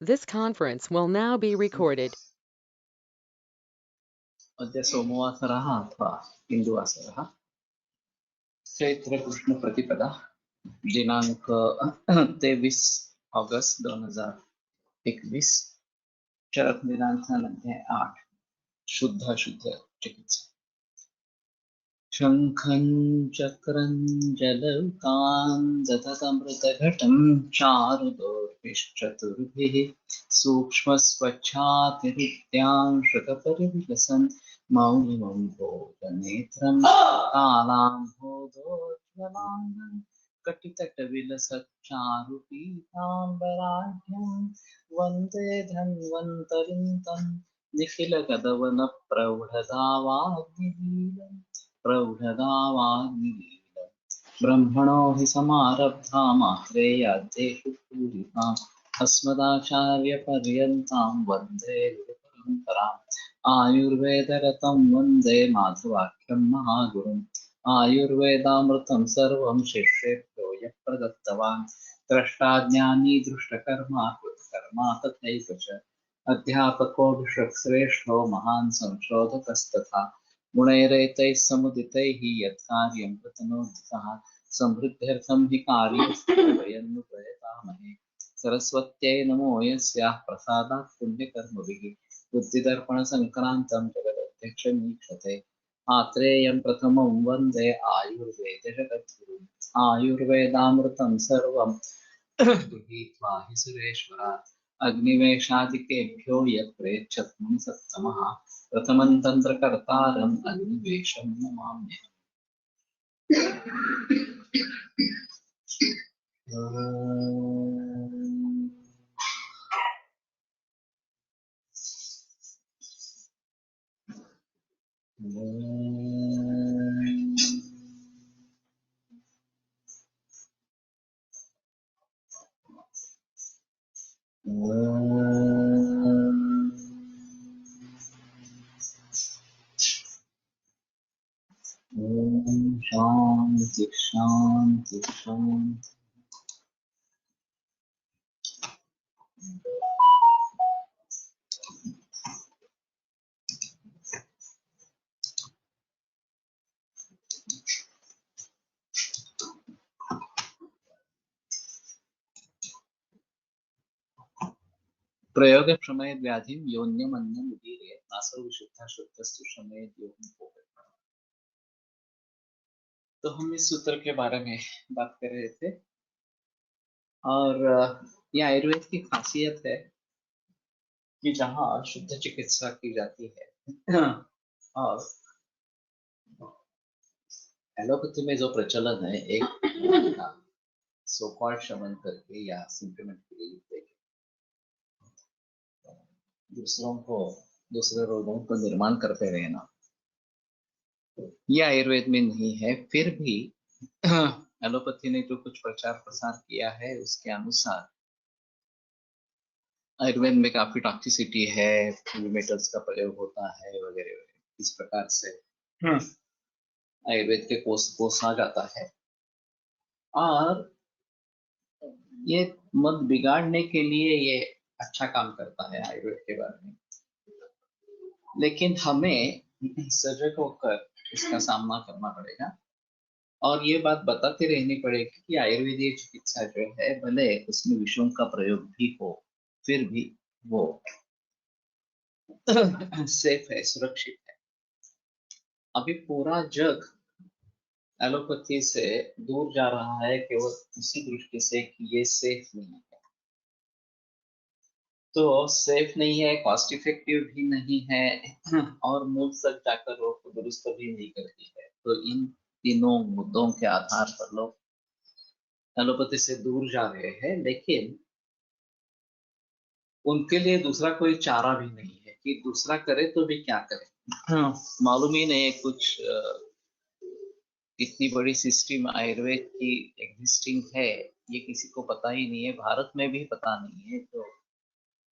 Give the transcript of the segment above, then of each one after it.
This conference will now be recorded. अद्य सोमवासरः अथवा इन्दुवासरः चैत्रकृष्णप्रतिपदा दिनांक 23 अगस्त 2021 चरक दिनांक अध्याय 8 शुद्ध चिकित्सा शंखं चक्रं जलौकान् दधतमृतघटं चारुदोर्भिश्चतुर्भिः सूक्ष्मस्वच्छातिरित्यां श्रुतपरिविलसन् मौलिमं भोगनेत्रं कालाम्भोदोज्ज्वलाङ्गं कटितटविलसच्चारुपीताम्बराढ्यं वन्दे धन्वन्तरिं तं निखिलगदवनप्रौढदावाग्निलीलम् प्रौढदावाग्निलीलम् ब्रह्मणो हि समारब्धा मात्रेयाद्येषु पूरिताम् अस्मदाचार्यपर्यन्तां वन्दे गुरुपरम्पराम् आयुर्वेदरतं वन्दे माधवाख्यं महागुरुम् आयुर्वेदामृतं सर्वं शिष्येभ्यो यः प्रदत्तवान् द्रष्टाज्ञानी दृष्टकर्मा कृतकर्मा तथैव च अध्यापको विश्वश्रेष्ठो महान् संशोधकस्तथा गुणैरेतैः समुदितैः यत्कार्यं कृतनोदितः समृद्ध्यर्थं हि कार्यं प्रयतामहे सरस्वत्यै नमो यस्याः प्रसादात् पुण्यकर्मभिः बुद्धिदर्पणसङ्क्रान्तं जगदध्यक्षमीक्षते आत्रेयं प्रथमं वन्दे आयुर्वेदजगद्गुरुम् आयुर्वेदामृतं सर्वं गृहीत्वा हि सुरेश्वरात् अग्निवेशादिकेभ्यो यत् प्रेच्छत्वं सत्तमः प्रथमं तन्त्रकर्तारम् अग्निवेशं नमाम्यहम्। शांति शांति शांति। प्रयोग प्रमेय व्याधि योन्यमन्यम उदीर्य नासो विशुद्धा शुद्धस्तु प्रमेय योनि भोगे। तो हम इस सूत्र के बारे में बात कर रहे थे और यह आयुर्वेद की खासियत है कि जहाँ शुद्ध चिकित्सा की जाती है और एलोपैथी में जो प्रचलन है एक सो कॉल्ड शमन करके या सिम्टमेंट के लिए दूसरों को दूसरे रोगों को निर्माण करते रहना, यह आयुर्वेद में नहीं है। फिर भी एलोपैथी ने जो कुछ प्रचार प्रसार किया है उसके अनुसार आयुर्वेद में काफी टॉक्सिसिटी है, मेटल्स का प्रयोग होता है वगैरह वगैरह। इस प्रकार से आयुर्वेद के कोस आ जाता है और ये मत बिगाड़ने के लिए ये अच्छा काम करता है आयुर्वेद के बारे में। लेकिन हमें सजग होकर इसका सामना करना पड़ेगा और ये बात बताते रहनी पड़ेगी कि आयुर्वेदिक चिकित्सा जो है भले उसमें विषयों का प्रयोग भी हो फिर भी वो सेफ है, सुरक्षित है। अभी पूरा जग एलोपैथी से दूर जा रहा है केवल उसी दृष्टि से कि ये सेफ नहीं है। तो सेफ नहीं है, कॉस्ट इफेक्टिव भी नहीं है और मूल तक जाकर रोग को दुरुस्त भी नहीं करती है। तो इन तीनों मुद्दों के आधार पर लोग एलोपैथी से दूर जा रहे हैं, लेकिन उनके लिए दूसरा कोई चारा भी नहीं है कि दूसरा करे तो भी क्या करे। मालूम ही नहीं है कुछ। इतनी बड़ी सिस्टम आयुर्वेद की एग्जिस्टिंग है ये किसी को पता ही नहीं है, भारत में भी पता नहीं है, तो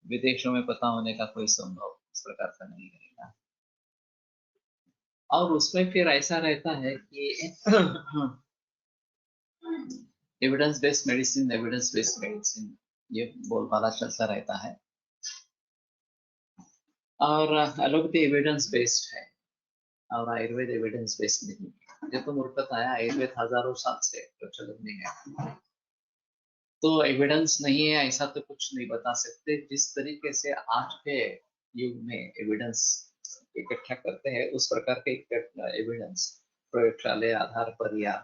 विदेशों में पता होने का कोई संभव इस प्रकार का नहीं रहेगा। और उसमें फिर ऐसा रहता है कि एविडेंस बेस्ड मेडिसिन ये बोलबाला चलता रहता है। और एलोपैथी एविडेंस बेस्ड है और आयुर्वेद एविडेंस बेस्ड नहीं है। ये तो मूर्खता है, आयुर्वेद हजारों साल से प्रचलन में है, तो एविडेंस नहीं है ऐसा तो कुछ नहीं बता सकते। जिस तरीके से आज के युग में एविडेंस इकट्ठा करते हैं उस प्रकार के एविडेंस प्रयोगशाला आधार पर या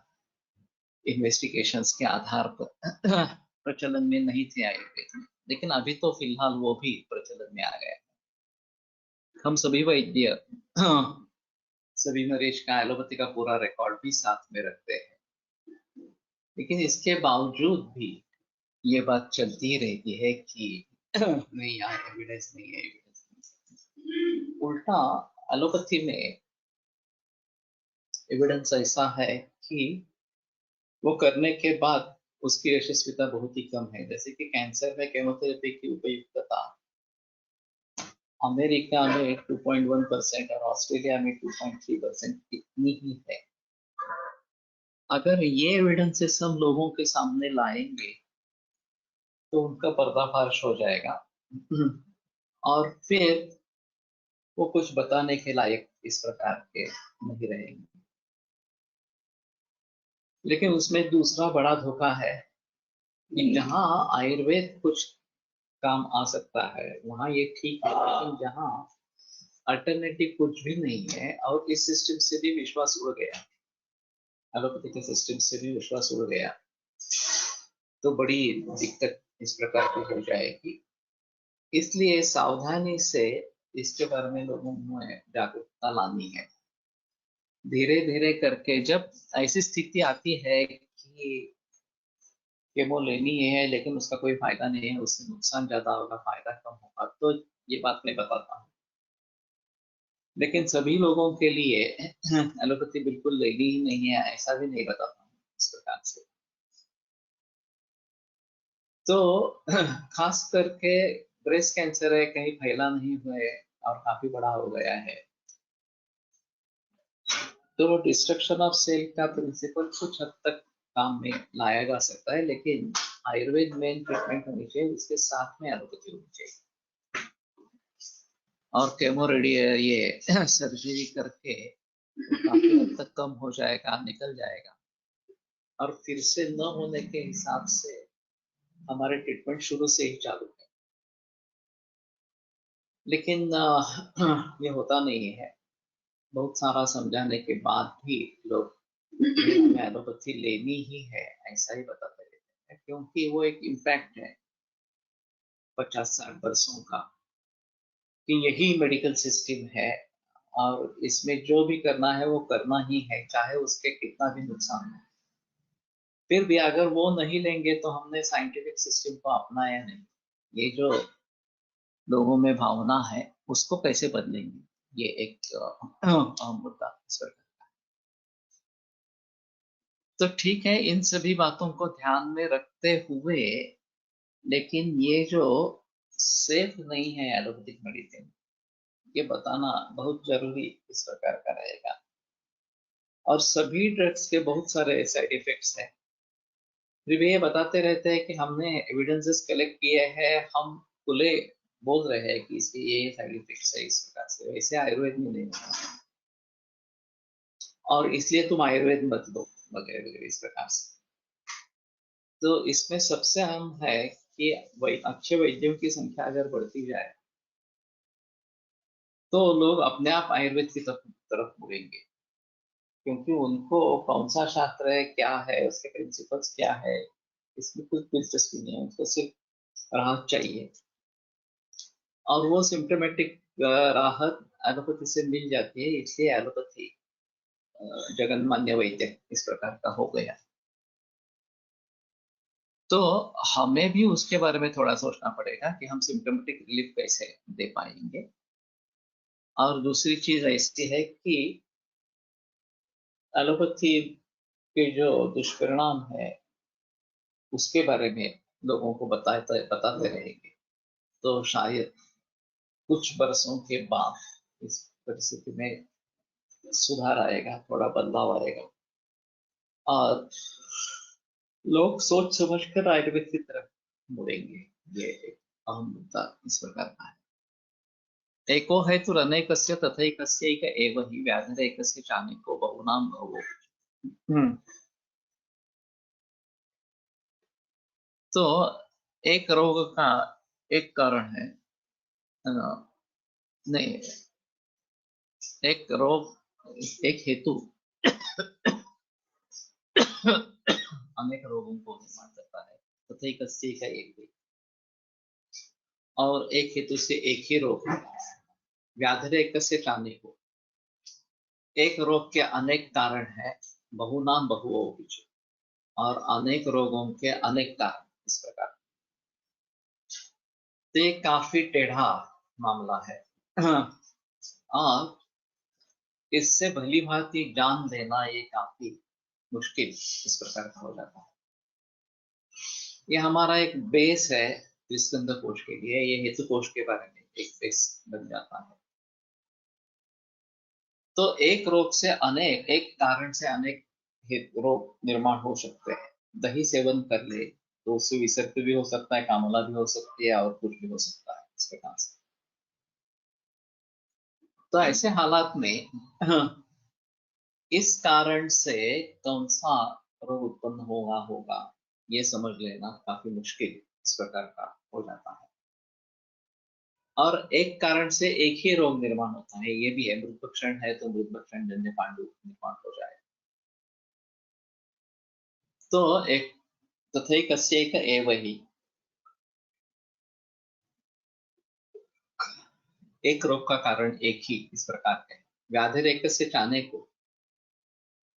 इन्वेस्टिगेशंस के आधार पर प्रचलन में नहीं थे आयुर्वेद में, लेकिन अभी तो फिलहाल वो भी प्रचलन में आ गया। हम सभी वैद्य सभी मरीज का एलोपैथी का पूरा रिकॉर्ड भी साथ में रखते हैं, लेकिन इसके बावजूद भी ये बात चलती रहती है कि नहीं यार एविडेंस नहीं है, एविडेंस नहीं। उल्टा एलोपैथी में एविडेंस ऐसा है कि वो करने के बाद उसकी यशस्विता बहुत ही कम है। जैसे कि कैंसर में केमोथेरेपी की उपयुक्तता अमेरिका में 2.1% और ऑस्ट्रेलिया में 2.3% इतनी ही है। अगर ये एविडेंसेस हम लोगों के सामने लाएंगे तो उनका पर्दाफाश हो जाएगा और फिर वो कुछ बताने के लायक इस प्रकार के नहीं रहेंगे। लेकिन उसमें दूसरा बड़ा धोखा है कि जहाँ आयुर्वेद कुछ काम आ सकता है वहां ये ठीक है, लेकिन जहाँ अल्टरनेटिव कुछ भी नहीं है और इस सिस्टम से भी विश्वास उड़ गया, एलोपैथी के सिस्टम से भी विश्वास उड़ गया, तो बड़ी दिक्कत इस प्रकार की हो जाएगी। इसलिए सावधानी से इसके बारे में लोगों में जागरूकता लानी है। धीरे धीरे करके जब ऐसी स्थिति आती है कि केमो लेनी है लेकिन उसका कोई फायदा नहीं है, उससे नुकसान ज्यादा होगा फायदा कम होगा, तो ये बात मैं बताता हूँ। लेकिन सभी लोगों के लिए एलोपैथी बिल्कुल लेनी ही नहीं है ऐसा भी नहीं बताता हूँ इस प्रकार से। तो खास करके ब्रेस्ट कैंसर है, कहीं फैला नहीं हुआ है और काफी बड़ा हो गया है, तो डिस्ट्रक्शन ऑफ सेल का प्रिंसिपल कुछ हद तक काम में लाया जा सकता है, लेकिन आयुर्वेद मेन ट्रीटमेंट होनी चाहिए, उसके साथ में एलोपैथी होनी चाहिए। और केमो ये सर्जरी करके काफी हद तक कम हो जाएगा, निकल जाएगा और फिर से न होने के हिसाब से हमारे ट्रीटमेंट शुरू से ही चालू है। लेकिन ये होता नहीं है। बहुत सारा समझाने के बाद भी लोग हमें एलोपैथी लेनी ही है ऐसा ही बताते रहते हैं, क्योंकि वो एक इम्पैक्ट है 50-60 वर्षों का कि यही मेडिकल सिस्टम है और इसमें जो भी करना है वो करना ही है, चाहे उसके कितना भी नुकसान हो। फिर भी अगर वो नहीं लेंगे तो हमने साइंटिफिक सिस्टम को अपनाया नहीं। ये जो लोगों में भावना है उसको कैसे बदलेंगे, ये एक अहम मुद्दा इस पर। तो ठीक है, इन सभी बातों को ध्यान में रखते हुए, लेकिन ये जो सेफ नहीं है एलोपैथिक मेडिसिन, ये बताना बहुत जरूरी इस प्रकार का रहेगा। और सभी ड्रग्स के बहुत सारे साइड इफेक्ट्स हैं, फिर भी ये बताते रहते हैं कि हमने एविडेंसेस कलेक्ट किए हैं, हम खुले बोल रहे हैं कि इसके ये साइड इफेक्ट्स है इस प्रकार से, वैसे आयुर्वेद में नहीं होता और इसलिए तुम आयुर्वेद मत लो वगैरह वगैरह इस प्रकार से। तो इसमें सबसे अहम है कि अच्छे वैद्यों की संख्या अगर बढ़ती जाए तो लोग अपने आप आयुर्वेद की तरफ मुड़ेंगे, क्योंकि उनको कौन सा शास्त्र है, क्या है, उसके प्रिंसिपल्स क्या है, इसमें कुछ दिलचस्पी नहीं है, उनको सिर्फ राहत चाहिए और वो सिम्टोमेटिक राहत एलोपैथी से मिल जाती है, इसलिए एलोपैथी जगन्मान्य वैद्य इस प्रकार का हो गया। तो हमें भी उसके बारे में थोड़ा सोचना पड़ेगा कि हम सिम्टोमेटिक रिलीफ कैसे दे पाएंगे। और दूसरी चीज ऐसी है कि एलोपैथी के जो दुष्परिणाम है उसके बारे में लोगों को बताते रहेंगे, तो शायद कुछ बरसों के बाद इस परिस्थिति में सुधार आएगा, थोड़ा बदलाव आएगा और लोग सोच समझ कर आयुर्वेद की तरफ मुड़ेंगे। ये एक अहम मुद्दा इस प्रकार का है। एको है तो अनेकस्य तथैकस्यैक एव हि व्याधिरेकस्य चानेको बहुनां बहवो। तो एक रोग का एक कारण है, नहीं, एक रोग, एक हेतु अनेक रोगों को निर्माण करता है, तथैकस्यैक एव हि, और एक हेतु से एक ही रोग, व्याधिरेकस्य चानेको, एक रोग के अनेक कारण है, बहुनां बहुओ, और अनेक रोगों के अनेक कारण इस प्रकार। तो ये काफी टेढ़ा मामला है और इससे भली भांति जान देना ये काफी मुश्किल इस प्रकार का हो जाता है। ये हमारा एक बेस है स्कंद कोश के लिए, ये हेतु कोश के बारे में एक बेस बन जाता है। तो एक रोग से अनेक, एक कारण से अनेक रोग निर्माण हो सकते हैं। दही सेवन कर ले तो उससे विसर्प भी हो सकता है, कामला भी हो सकती है, और कुछ भी हो सकता है इस प्रकार से। तो ऐसे हालात में इस कारण से कौन सा रोग उत्पन्न होगा ये समझ लेना काफी मुश्किल इस प्रकार का हो जाता है। और एक कारण से एक ही रोग निर्माण होता है, ये भी है। मृतभक्षण है तो मृतभक्षण जन्य पांडु निर्माण हो जाए। तो एक तथैकस्यैक एव हि, एक रोग का कारण एक ही इस प्रकार का है। व्याधिरेकस्य चानेको,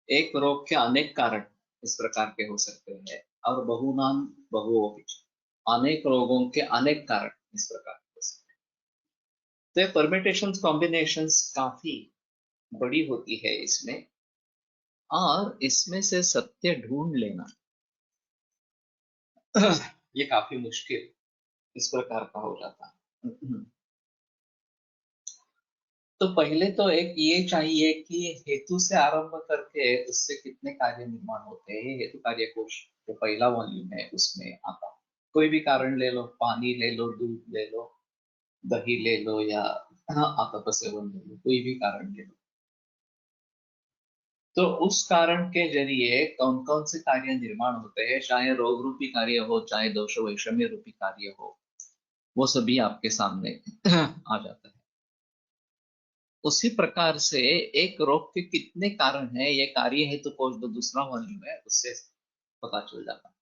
एक रोग के अनेक कारण इस प्रकार के हो सकते हैं, और बहुनां बहुओ, अनेक रोगों के अनेक कारण इस प्रकार के हो सकते हैं। तो परमिटेशंस कॉम्बिनेशंस काफी बड़ी होती है इसमें, और इसमें से सत्य ढूंढ लेना ये काफी मुश्किल इस प्रकार का हो जाता है। तो पहले तो एक ये चाहिए कि हेतु से आरंभ करके उससे कितने कार्य निर्माण होते हैं, हेतु कार्य कोश जो पहला वॉल्यूम है उसमें आता है। कोई भी कारण ले लो, पानी ले लो, दूध ले लो, दही ले लो, या आतप सेवन ले लो, कोई भी कारण ले लो। तो उस कारण के जरिए कौन कौन से कार्य निर्माण होते हैं, चाहे रोग रूपी कार्य हो, चाहे दोष वैषम्य रूपी कार्य हो, वो सभी आपके सामने आ जाता है। उसी प्रकार से एक रोग के कितने कारण हैं, ये कार्य है तो कोश जो दूसरा वॉल्यूम है उससे पता चल जाता है।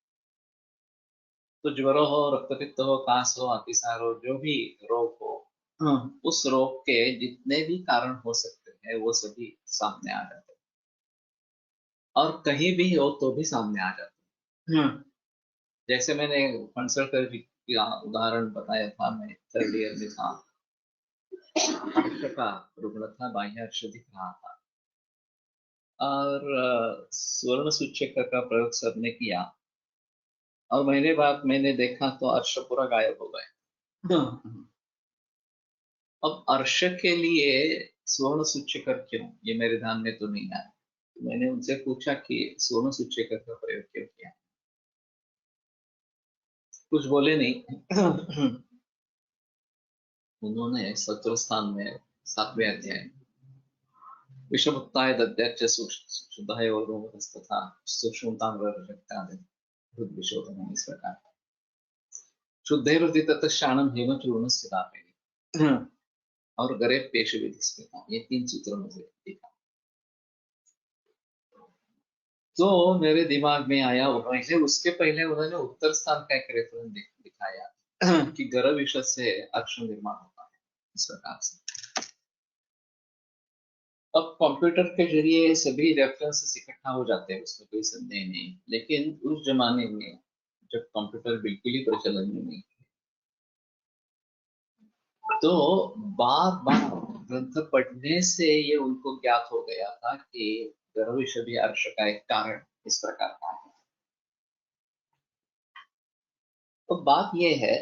तो ज्वर हो, रक्तपित्त हो, कास हो, अतिसार हो, जो भी रोग हो, उस रोग के जितने भी कारण हो सकते हैं वो सभी सामने आ जाते हैं, और कहीं भी हो तो भी सामने आ जाते हैं। जैसे मैंने फणसलकर जी का उदाहरण बताया था, मैं थर्ड ईयर में था, अर्श का रुग्ण था, बाह्य अर्श दिख रहा था, और स्वर्ण सूचक का प्रयोग सर ने किया, और महीने बाद मैंने देखा तो अर्श पूरा गायब हो गए। अब अर्श के लिए स्वर्ण सूचकर क्यों, ये मेरे ध्यान में तो नहीं आया। तो मैंने उनसे पूछा कि स्वर्ण सूचकर का प्रयोग क्यों किया, कुछ बोले नहीं। उन्होंने सत्र स्थान में 7वें अध्याय विषमुक्ताय दद्याच्च शुद्धाय और रोमहस्तथा सूक्ष्मताम्ररजक्तादि हृद विशोधन, इस प्रकार शुद्धैरुद्धि ततः शाणम हेमचूर्ण स्थितापे और गरे पेश विधि स्मृता, ये 3 सूत्रों में से लिखा। तो मेरे दिमाग में आया, पहले उसके पहले उन्होंने उत्तर स्थान का एक रेफरेंस दिखाया कि गर्भ विषय से अक्षर निर्माण होता है इस प्रकार से। अब कंप्यूटर के जरिए सभी रेफरेंसेस इकट्ठा हो जाते हैं, उसमें कोई संदेह नहीं, लेकिन उस जमाने में जब कंप्यूटर बिल्कुल ही प्रचलन में नहीं, तो बार बार ग्रंथ पढ़ने से ये उनको ज्ञात हो गया था कि गर्भ विषय अर्श का एक कारण इस प्रकार का है। तो बात ये है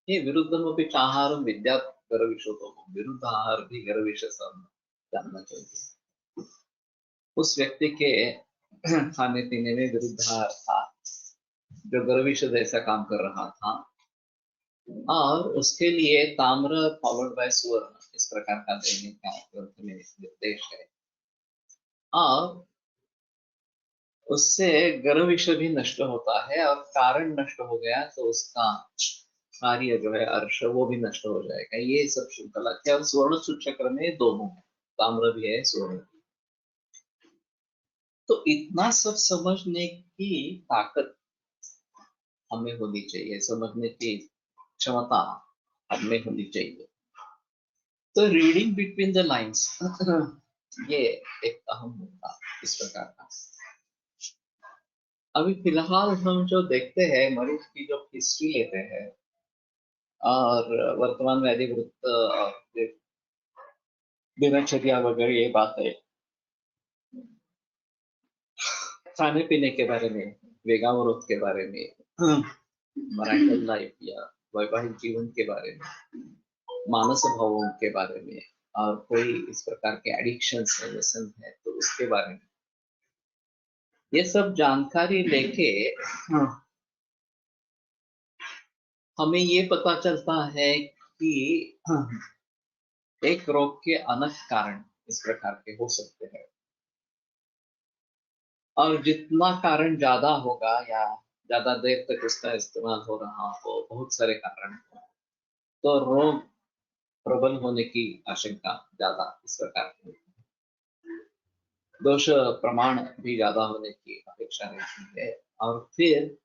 ये विरुद्धमपि चाहारम विद्या गर्भ विशोधो, विरुद्ध आहार भी गर्भ विषय जानना चाहिए। उस व्यक्ति के खाने पीने में विरुद्ध आहार था, जो गर्विश जैसा काम कर रहा था, और उसके लिए ताम्र फॉलोड बाय सुवर्ण इस प्रकार का देने का ग्रंथ में निर्देश है। और उससे गर्विश भी नष्ट होता है, और कारण नष्ट हो गया तो उसका कार्य जो है अर्श वो भी नष्ट हो जाएगा। ये सब श्रृंखला है। और स्वर्ण सूचक्र में दो गुण है, ताम्र भी है, स्वर्ण भी। तो इतना सब समझने की ताकत हमें होनी चाहिए, समझने की क्षमता हमें होनी चाहिए। तो रीडिंग बिटवीन द लाइंस ये एक अहम मुद्दा इस प्रकार का। अभी फिलहाल हम जो देखते हैं, मरीज की जो हिस्ट्री लेते हैं और वर्तमान व्याधि वृत्त और दिनचर्या वगैरह ये बातें, खाने पीने के बारे में, वेगावरोध के बारे में, मैरिटल लाइफ या वैवाहिक जीवन के बारे में, मानस भावों के बारे में, और कोई इस प्रकार के एडिक्शन है, व्यसन है तो उसके बारे में, ये सब जानकारी लेके हमें ये पता चलता है कि एक रोग के अनेक कारण इस प्रकार के हो सकते हैं, और जितना कारण ज्यादा होगा या ज्यादा देर तक उसका इस्तेमाल हो रहा हो, बहुत सारे कारण हो, तो रोग प्रबल होने की आशंका ज्यादा इस प्रकार की, दोष प्रमाण भी ज्यादा होने की अपेक्षा रहती है, और फिर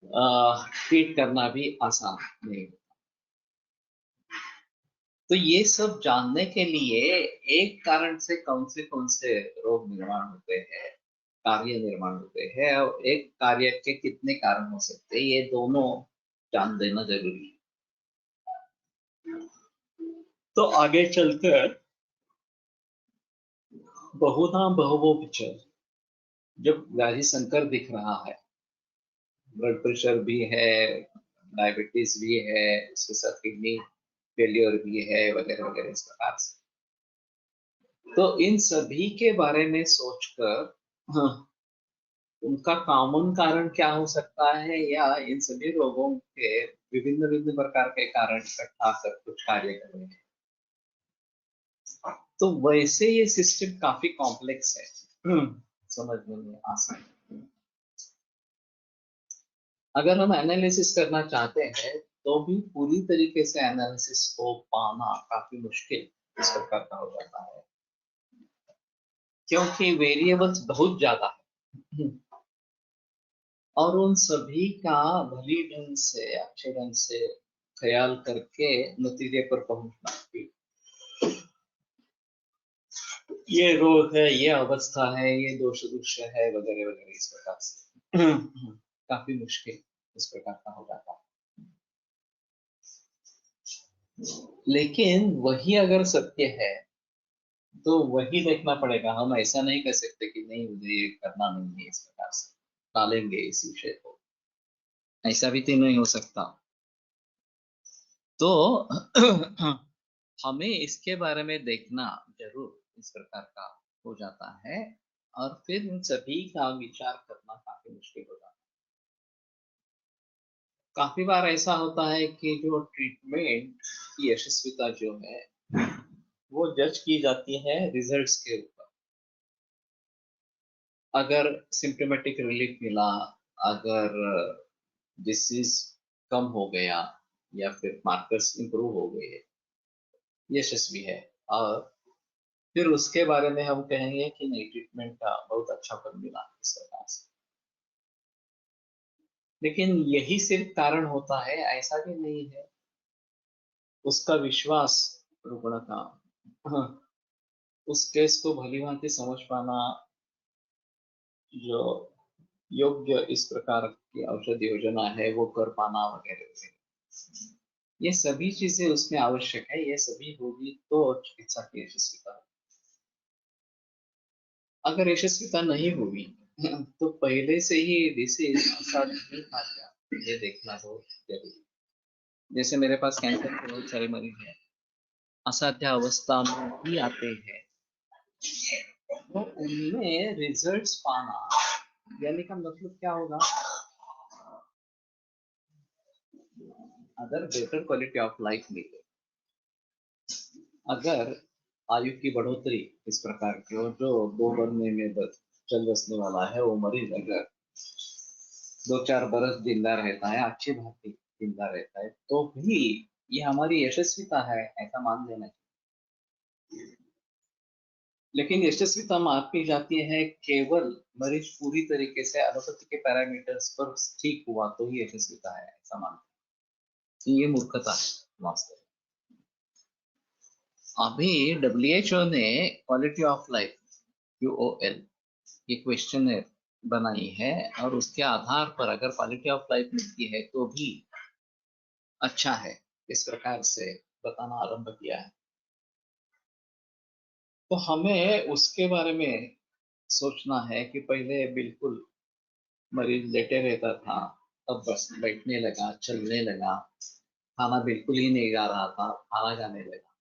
ट्रीट करना भी आसान नहीं होता। तो ये सब जानने के लिए एक कारण से कौन से रोग निर्माण होते हैं, कार्य निर्माण होते हैं, और एक कार्य के कितने कारण हो सकते हैं, ये दोनों जान देना जरूरी है। तो आगे चलकर बहुधा बहुवो विचर, जब व्याधि संकर दिख रहा है, ब्लड प्रेशर भी है, डायबिटीज भी है, उसके साथ किडनी फेलियर भी है, वगैरह वगैरह इस प्रकार से, तो इन सभी के बारे में सोचकर उनका कॉमन कारण क्या हो सकता है, या इन सभी रोगों के विभिन्न विभिन्न प्रकार के कारण इकट्ठा कर कुछ कार्य करेंगे, तो वैसे ये सिस्टम काफी कॉम्प्लेक्स है, समझने में आसान। अगर हम एनालिसिस करना चाहते हैं तो भी पूरी तरीके से एनालिसिस को पाना काफी मुश्किल इस प्रकार का हो जाता है, क्योंकि वेरिएबल्स बहुत ज्यादा है, और उन सभी का भली ढंग से, अच्छे ढंग से ख्याल करके नतीजे पर पहुंचना भी, ये रोग है, ये अवस्था है, ये दोष दृश्य है, वगैरह वगैरह इस प्रकार से काफी मुश्किल इस प्रकार का हो जाता है। लेकिन वही अगर सत्य है तो वही देखना पड़ेगा। हम ऐसा नहीं कर सकते कि नहीं, मुझे ये करना नहीं है, इस प्रकार से टालेंगे इस विषय को, ऐसा भी तो नहीं हो सकता। तो हमें इसके बारे में देखना जरूर इस प्रकार का हो जाता है, और फिर उन सभी का विचार करना काफी मुश्किल हो जाता है। काफी बार ऐसा होता है कि जो ट्रीटमेंट की यशस्विता जो है वो जज की जाती है रिजल्ट्स के ऊपर। अगर सिम्टोमेटिक रिलीफ मिला, अगर डिसीज कम हो गया, या फिर मार्कर्स इंप्रूव हो गए, यशस्वी है, और फिर उसके बारे में हम कहेंगे कि नहीं, ट्रीटमेंट का बहुत अच्छा फल मिला इस प्रकार से। लेकिन यही सिर्फ कारण होता है ऐसा भी नहीं है। उसका विश्वास रुकना का, उस केस को भली भांति समझ पाना, जो योग्य इस प्रकार की औषधि योजना है वो कर पाना, वगैरह वगैरह, ये सभी चीजें उसमें आवश्यक है। ये सभी होगी तो चिकित्सा की यशस्विता होगी। अगर यशस्विता नहीं हुई तो पहले से ही डिसीज नहीं था क्या, ये देखना बहुत जरूरी। जैसे मेरे पास कैंसर के बहुत सारे मरीज हैं, असाध्य अवस्था में भी आते हैं, तो उनमें रिजल्ट्स पाना यानी का मतलब क्या होगा? अगर बेटर क्वालिटी ऑफ लाइफ मिले, अगर आयु की बढ़ोतरी इस प्रकार की हो, जो 2 महीने में चल बसने वाला है, वो मरीज अगर 2-4 बरस जिंदा रहता है, अच्छी भांति जिंदा रहता है, तो भी ये हमारी यशस्विता है, ऐसा मान लेना चाहिए। लेकिन यशस्विता मापी जाती है केवल मरीज पूरी तरीके से एलोपैथी के पैरामीटर्स पर ठीक हुआ तो ही यशस्विता है, ऐसा मानते हैं। ये मूर्खता है वास्तव में। अभी WHO ने क्वालिटी ऑफ लाइफ QOL ये क्वेश्चनर बनाई है, और उसके आधार पर अगर क्वालिटी ऑफ लाइफ मिलती है तो भी अच्छा है, इस प्रकार से बताना आरंभ किया है। तो हमें उसके बारे में सोचना है कि पहले बिल्कुल मरीज लेटे रहता था, तब बस बैठने लगा, चलने लगा, खाना बिल्कुल ही नहीं जा रहा था, खाना जाने लगा,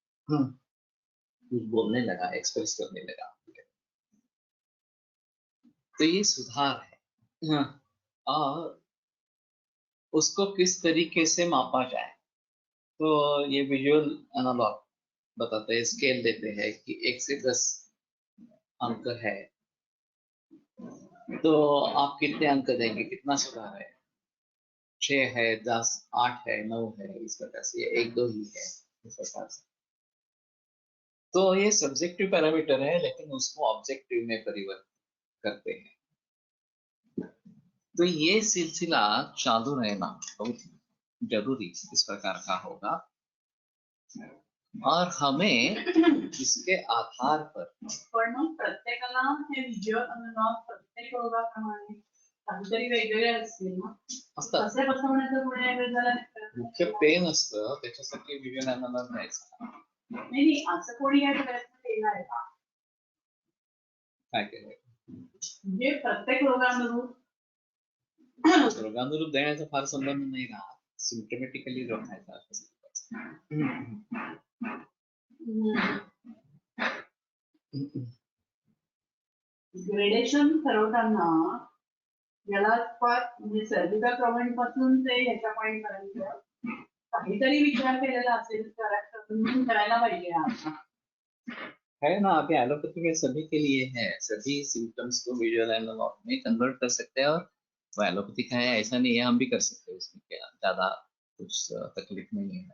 कुछ बोलने लगा, एक्सप्रेस करने लगा। तो ये सुधार है। और उसको किस तरीके से मापा जाए, तो ये विजुअल एनालॉग बताते हैं, स्केल देते हैं कि 1 से 10 अंक है, तो आप कितने अंक देंगे, कितना सुधार है? 6 है, 10, 8 है, 9 है, इस प्रकार से, ये 1-2 ही है, इस प्रकार से। तो ये सब्जेक्टिव पैरामीटर है, लेकिन उसको ऑब्जेक्टिव में परिवर्तित करते हैं। तो ये सिलसिला चालू रहना बहुत जरूरी इस प्रकार का होगा, और हमें इसके आधार पर पण मग प्रत्येकाला हे व्हिज्युअल अनुभव प्रत्येक रोगाप्रमाणे काहीतरी वेगवेगळे असतील ना, असतात. कसे बसवण्याचं पुढे वेळेला मुख्य पेन असतं, त्याच्यासाठी विजन अनालॉग घ्यायचा. नाही, असं कोणी काही प्रयत्न केला आहे का? काय केलंय? म्हणजे प्रत्येक रोगानुरूप देण्याचा फार संबंध नाही राहत, सिम्पटमॅटिकली रोखायचा. ग्रेडेशन ठरवताना याला म्हणजे सर्जिकल पॉइंट पासून ते ह्याच्या पॉइंट पर्यंत काहीतरी विचार केलेला असेल, करायला पाहिजे. है ना, अभी एलोपैथी में सभी के लिए है, सभी सिम्टम्स को विजुअल एनालॉग में कन्वर्ट कर सकते हैं, और वो एलोपैथी का है ऐसा नहीं है, हम भी कर सकते हैं, उसमें क्या ज्यादा कुछ तकलीफ नहीं है.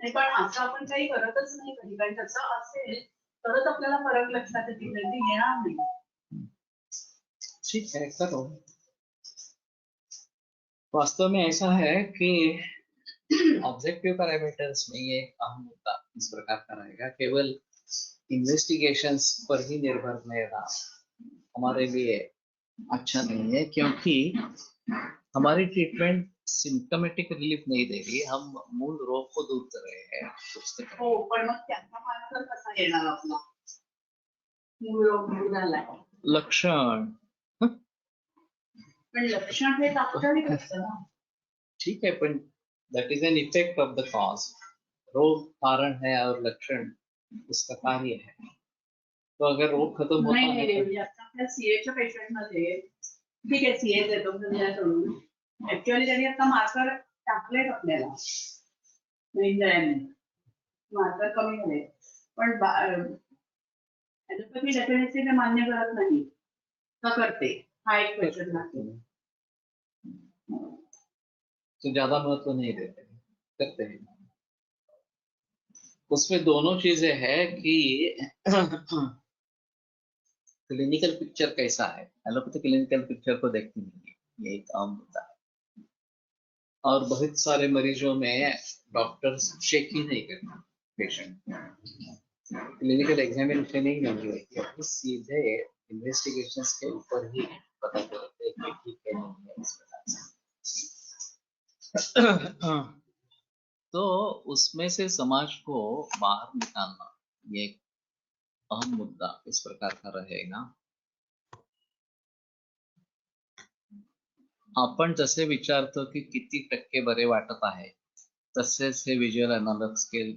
नाही, पण असं आपण काही करतच नाही कधी, कारण तसं असेल तरच आपल्याला फरक लक्षात येतील, नाही येणार नाही. ठीक है, करो. वास्तव में ऐसा है कि ऑब्जेक्टिव पैरामीटर्स में ये अहम मुद्दा इस प्रकार का रहेगा, केवल इन्वेस्टिगेशंस पर ही निर्भर रहना हमारे लिए अच्छा नहीं है, क्योंकि हमारी ट्रीटमेंट सिम्टोमेटिक रिलीफ नहीं दे रही, हम मूल रोग को दूर कर रहे हैं. हो, पण मग त्याचा मार्ग कसा येणार आपला? मूळ रोग दूर झालाय, लक्षण. पण लक्षण हे तात्कालिक असतं ना. ठीक है, पण that is an effect of the cause. रोग कारण है और लक्षण उसका कार्य है. तो अगर रोग खत्म होता है, म्हणजे आता आपल्या सीएच्या पेशंट मध्ये ठीक आहे, सीए देतो करून ऍक्च्युअली त्यांनी आता मार्कर टाकलेत आपल्याला, मार्कर कमी झाले, पण ऍलोपॅथी डेफिनेटली ते मान्य करत नाही का करते, हा एक क्वेश्चन आहे. तो ज्यादा महत्व नहीं देते, करते हैं. उसमें दोनों चीजें है कि क्लिनिकल पिक्चर कैसा है, एलोपैथी क्लिनिकल पिक्चर को देखती नहीं है, ये एक आम मुद्दा है. और बहुत सारे मरीजों में डॉक्टर्स चेक ही नहीं करते पेशेंट, क्लिनिकल एग्जामिनेशन ही नहीं होती है, सीधे इन्वेस्टिगेशंस के ऊपर ही पता चलते हैं कि ठीक है नहीं है, इस प्रकार से. तो उसमें से समाज को बाहर निकालना ये एक अहम मुद्दा इस प्रकार का रहेगा. आपण जसे विचारतो की किती टक्के बरे वाटत आहे, तसेच हे विज्युअल एनालॉग स्केल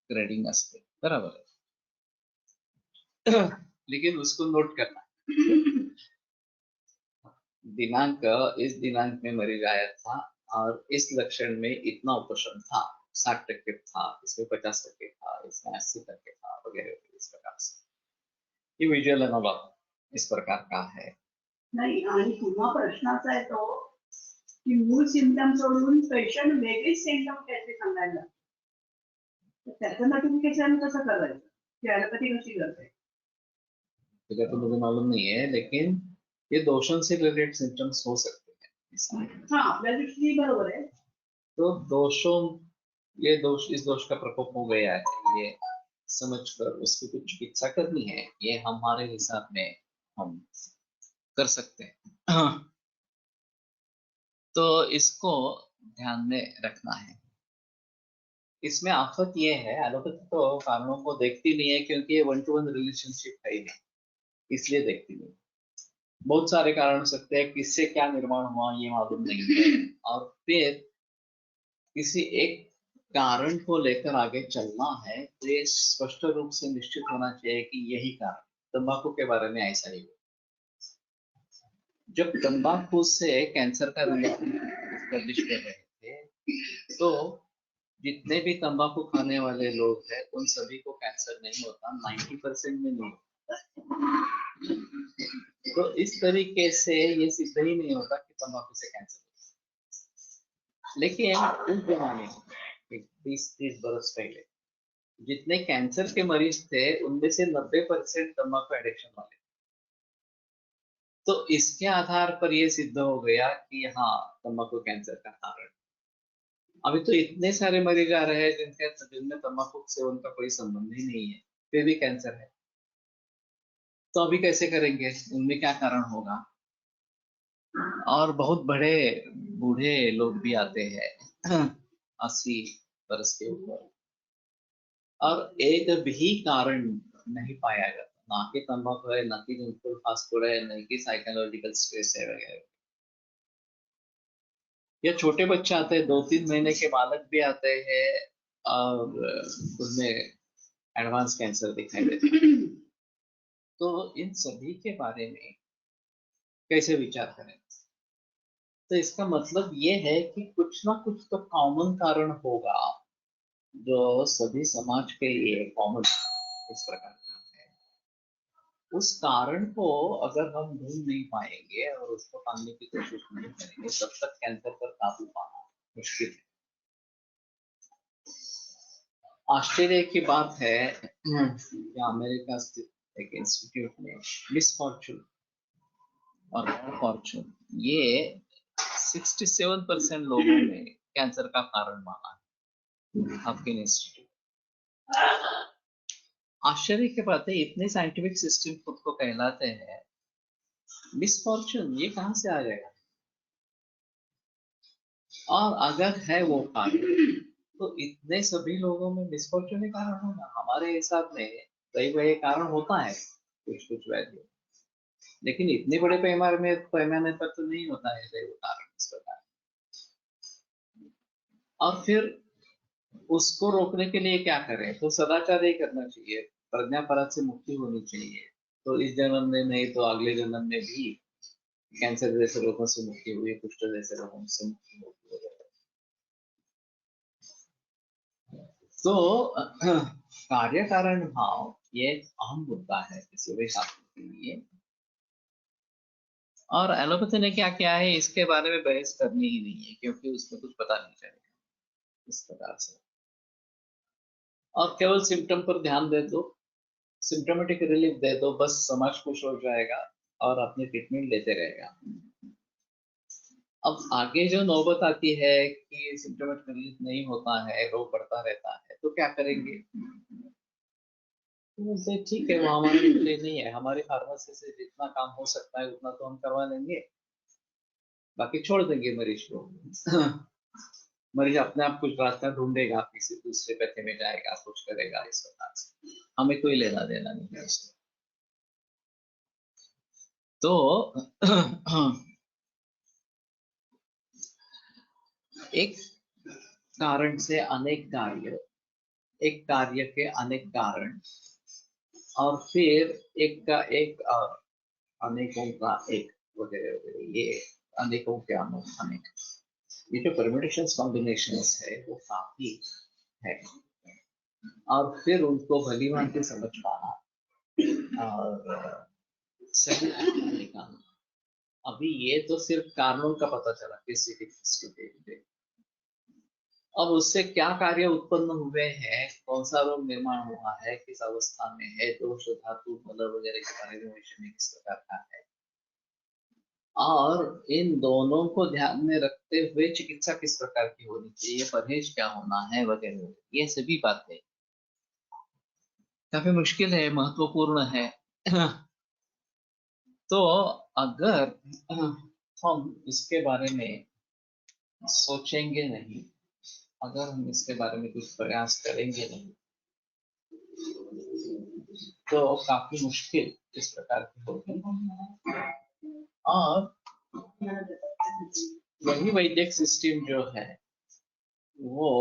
ग्रेडिंग असते, बराबर है. लेकिन उसको नोट करना, दिनांक इस दिनांक में मरीज आया था और इस लक्षण में इतना उपशम था, 60% था, इसमें 50% था, इसमें 80% था, वगैरह इस प्रकार से। ये विजुअल एनालॉग इस प्रकार का है। नाही, आणि पुन्हा प्रश्न असा येतो की मूळ सिम्पटम सोडून पेशंट वेगळेच सिम्पटम काहीतरी सांगायला लागले. तर त्याचं नोटिफिकेशन कसं करायचं, की ॲलोपॅथी कशी करते? तो मुझे मालूम नहीं है, लेकिन ये दोषों से रिलेटेड सिम्टम्स हो सकते हैं इसमें। हा, आपल्या दृष्टीने बरोबर आहे. तो दोषों, ये दोष, इस दोष का प्रकोप हो गया है, ये समझकर उसकी कुछ चिकित्सा करनी है, ये हमारे हिसाब में हम कर सकते हैं। तो इसको ध्यान में रखना है। इसमें आफत ये है, एलोपैथी तो कारणों को देखती नहीं है, क्योंकि ये 1-to-1 रिलेशनशिप है ही नहीं, इसलिए देखती नहीं। बहुत सारे कारण हो सकते हैं, किससे क्या निर्माण हुआ ये मालूम नहीं है, और फिर किसी एक कारण को लेकर आगे चलना है तो ये स्पष्ट रूप से निश्चित होना चाहिए कि यही कारण। तंबाकू के बारे में ऐसा ही हुआ। जब तंबाकू से कैंसर का रिलेशन एस्टेब्लिश कर रहे थे, तो जितने भी तंबाकू खाने वाले लोग हैं उन सभी को कैंसर नहीं होता, 90% में नहीं होता। तो इस तरीके से ये सिद्ध ही नहीं होता कि तंबाकू से कैंसर होता। लेकिन उस जमाने में 20-30 बरस पहले जितने कैंसर के मरीज थे उनमें से 90% तंबाकू एडिक्शन वाले। तो इसके आधार पर यह सिद्ध हो गया कि हाँ, तंबाकू कैंसर का कारण। अभी तो इतने सारे मरीज आ रहे हैं जिनमें तंबाकू सेवन का कोई संबंध ही नहीं है, फिर भी कैंसर है। तो अभी कैसे करेंगे, उनमें क्या कारण होगा? और बहुत बड़े बूढ़े लोग भी आते हैं 80 वर्ष के ऊपर, और एक भी कारण नहीं पाया जाता, ना कि तंबाकू है, ना कि जंक फूड फास्ट फूड है, ना कि साइकोलॉजिकल स्ट्रेस है वगैरह। या छोटे बच्चे आते हैं, 2-3 महीने के बालक भी आते हैं और उनमें एडवांस कैंसर दिखाई देता है। तो इन सभी के बारे में कैसे विचार करें? तो इसका मतलब ये है कि कुछ ना कुछ तो कॉमन कारण होगा जो सभी समाज के लिए कॉमन इस प्रकार का है। उस कारण को अगर हम ढूंढ नहीं पाएंगे और उसको पाने की कोशिश नहीं करेंगे, तब तक कैंसर पर काबू पाना मुश्किल है। आश्चर्य की बात है कि अमेरिका स्थित एक इंस्टीट्यूट में मिस फॉर्चून और फॉर्चून, ये 67% लोगों ने कैंसर का कारण माना है, हॉपकिंस इंस्टीट्यूट। आश्चर्य की बात है, इतने साइंटिफिक सिस्टम खुद को कहलाते हैं, मिस फॉर्चून ये कहां से आ जाएगा? और अगर है वो कारण, तो इतने सभी लोगों में मिसफॉर्चून ही कारण होगा। हमारे हिसाब में कई बड़े कारण होता है कुछ वैल्यू, लेकिन इतने बड़े पैमाने पर तो नहीं होता है वो कारण इस प्रकार। और फिर उसको रोकने के लिए क्या करें? तो सदाचार ही करना चाहिए, प्रज्ञापराध से मुक्ति होनी चाहिए। तो इस जन्म में नहीं तो अगले जन्म में भी कैंसर जैसे रोगों से मुक्ति हुई, कुष्ठ जैसे रोगों से मुक्ति होगी। तो कार्य कारण भाव ये एक अहम मुद्दा है किसी भी शास्त्र के लिए, और एलोपैथी ने क्या किया है इसके बारे में बहस करनी ही नहीं है, क्योंकि उसमें कुछ पता नहीं चलेगा इस प्रकार से। और केवल सिम्टम पर ध्यान दे दो, सिम्टोमेटिक रिलीफ दे दो, बस समाज खुश हो जाएगा और अपनी ट्रीटमेंट लेते रहेगा। अब आगे जो नौबत आती है कि सिम्टोमेटिक रिलीफ नहीं होता है, रोग बढ़ता रहता है, तो क्या करेंगे? तो ठीक है, वो हमारे लिए नहीं है। हमारी फार्मेसी से जितना काम हो सकता है उतना तो हम करवा लेंगे, बाकी छोड़ देंगे मरीज को। मरीज अपने आप कुछ रास्ता ढूंढेगा, किसी दूसरे पैथे में जाएगा, कुछ करेगा इस प्रकार से, हमें कोई लेना देना नहीं है उससे। तो एक कारण से अनेक कार्य, एक कार्य के अनेक कारण, और फिर एक का एक और अनेकों का एक, वगैरह वगैरह, ये अनेकों के अनेक, ये जो परम्यूटेशंस कॉम्बिनेशंस है वो काफी है, और फिर उनको भली भांति समझ पाना और सही निकालना। अभी ये तो सिर्फ कारणों का पता चला किसी भी स्थिति, अब उससे क्या कार्य उत्पन्न हुए हैं, कौन सा रोग निर्माण हुआ है, किस अवस्था में है, दोष धातु बल वगैरह के बारे में विषय किस प्रकार का है, और इन दोनों को ध्यान में रखते हुए चिकित्सा किस प्रकार की होनी चाहिए, परहेज क्या होना है वगैरह, ये सभी बातें काफी मुश्किल है, महत्वपूर्ण है। तो अगर हम इसके बारे में सोचेंगे नहीं, अगर हम इसके बारे में कुछ प्रयास करेंगे नहीं, तो काफी मुश्किल इस प्रकार की होगी, और वही वैदिक सिस्टम जो है वो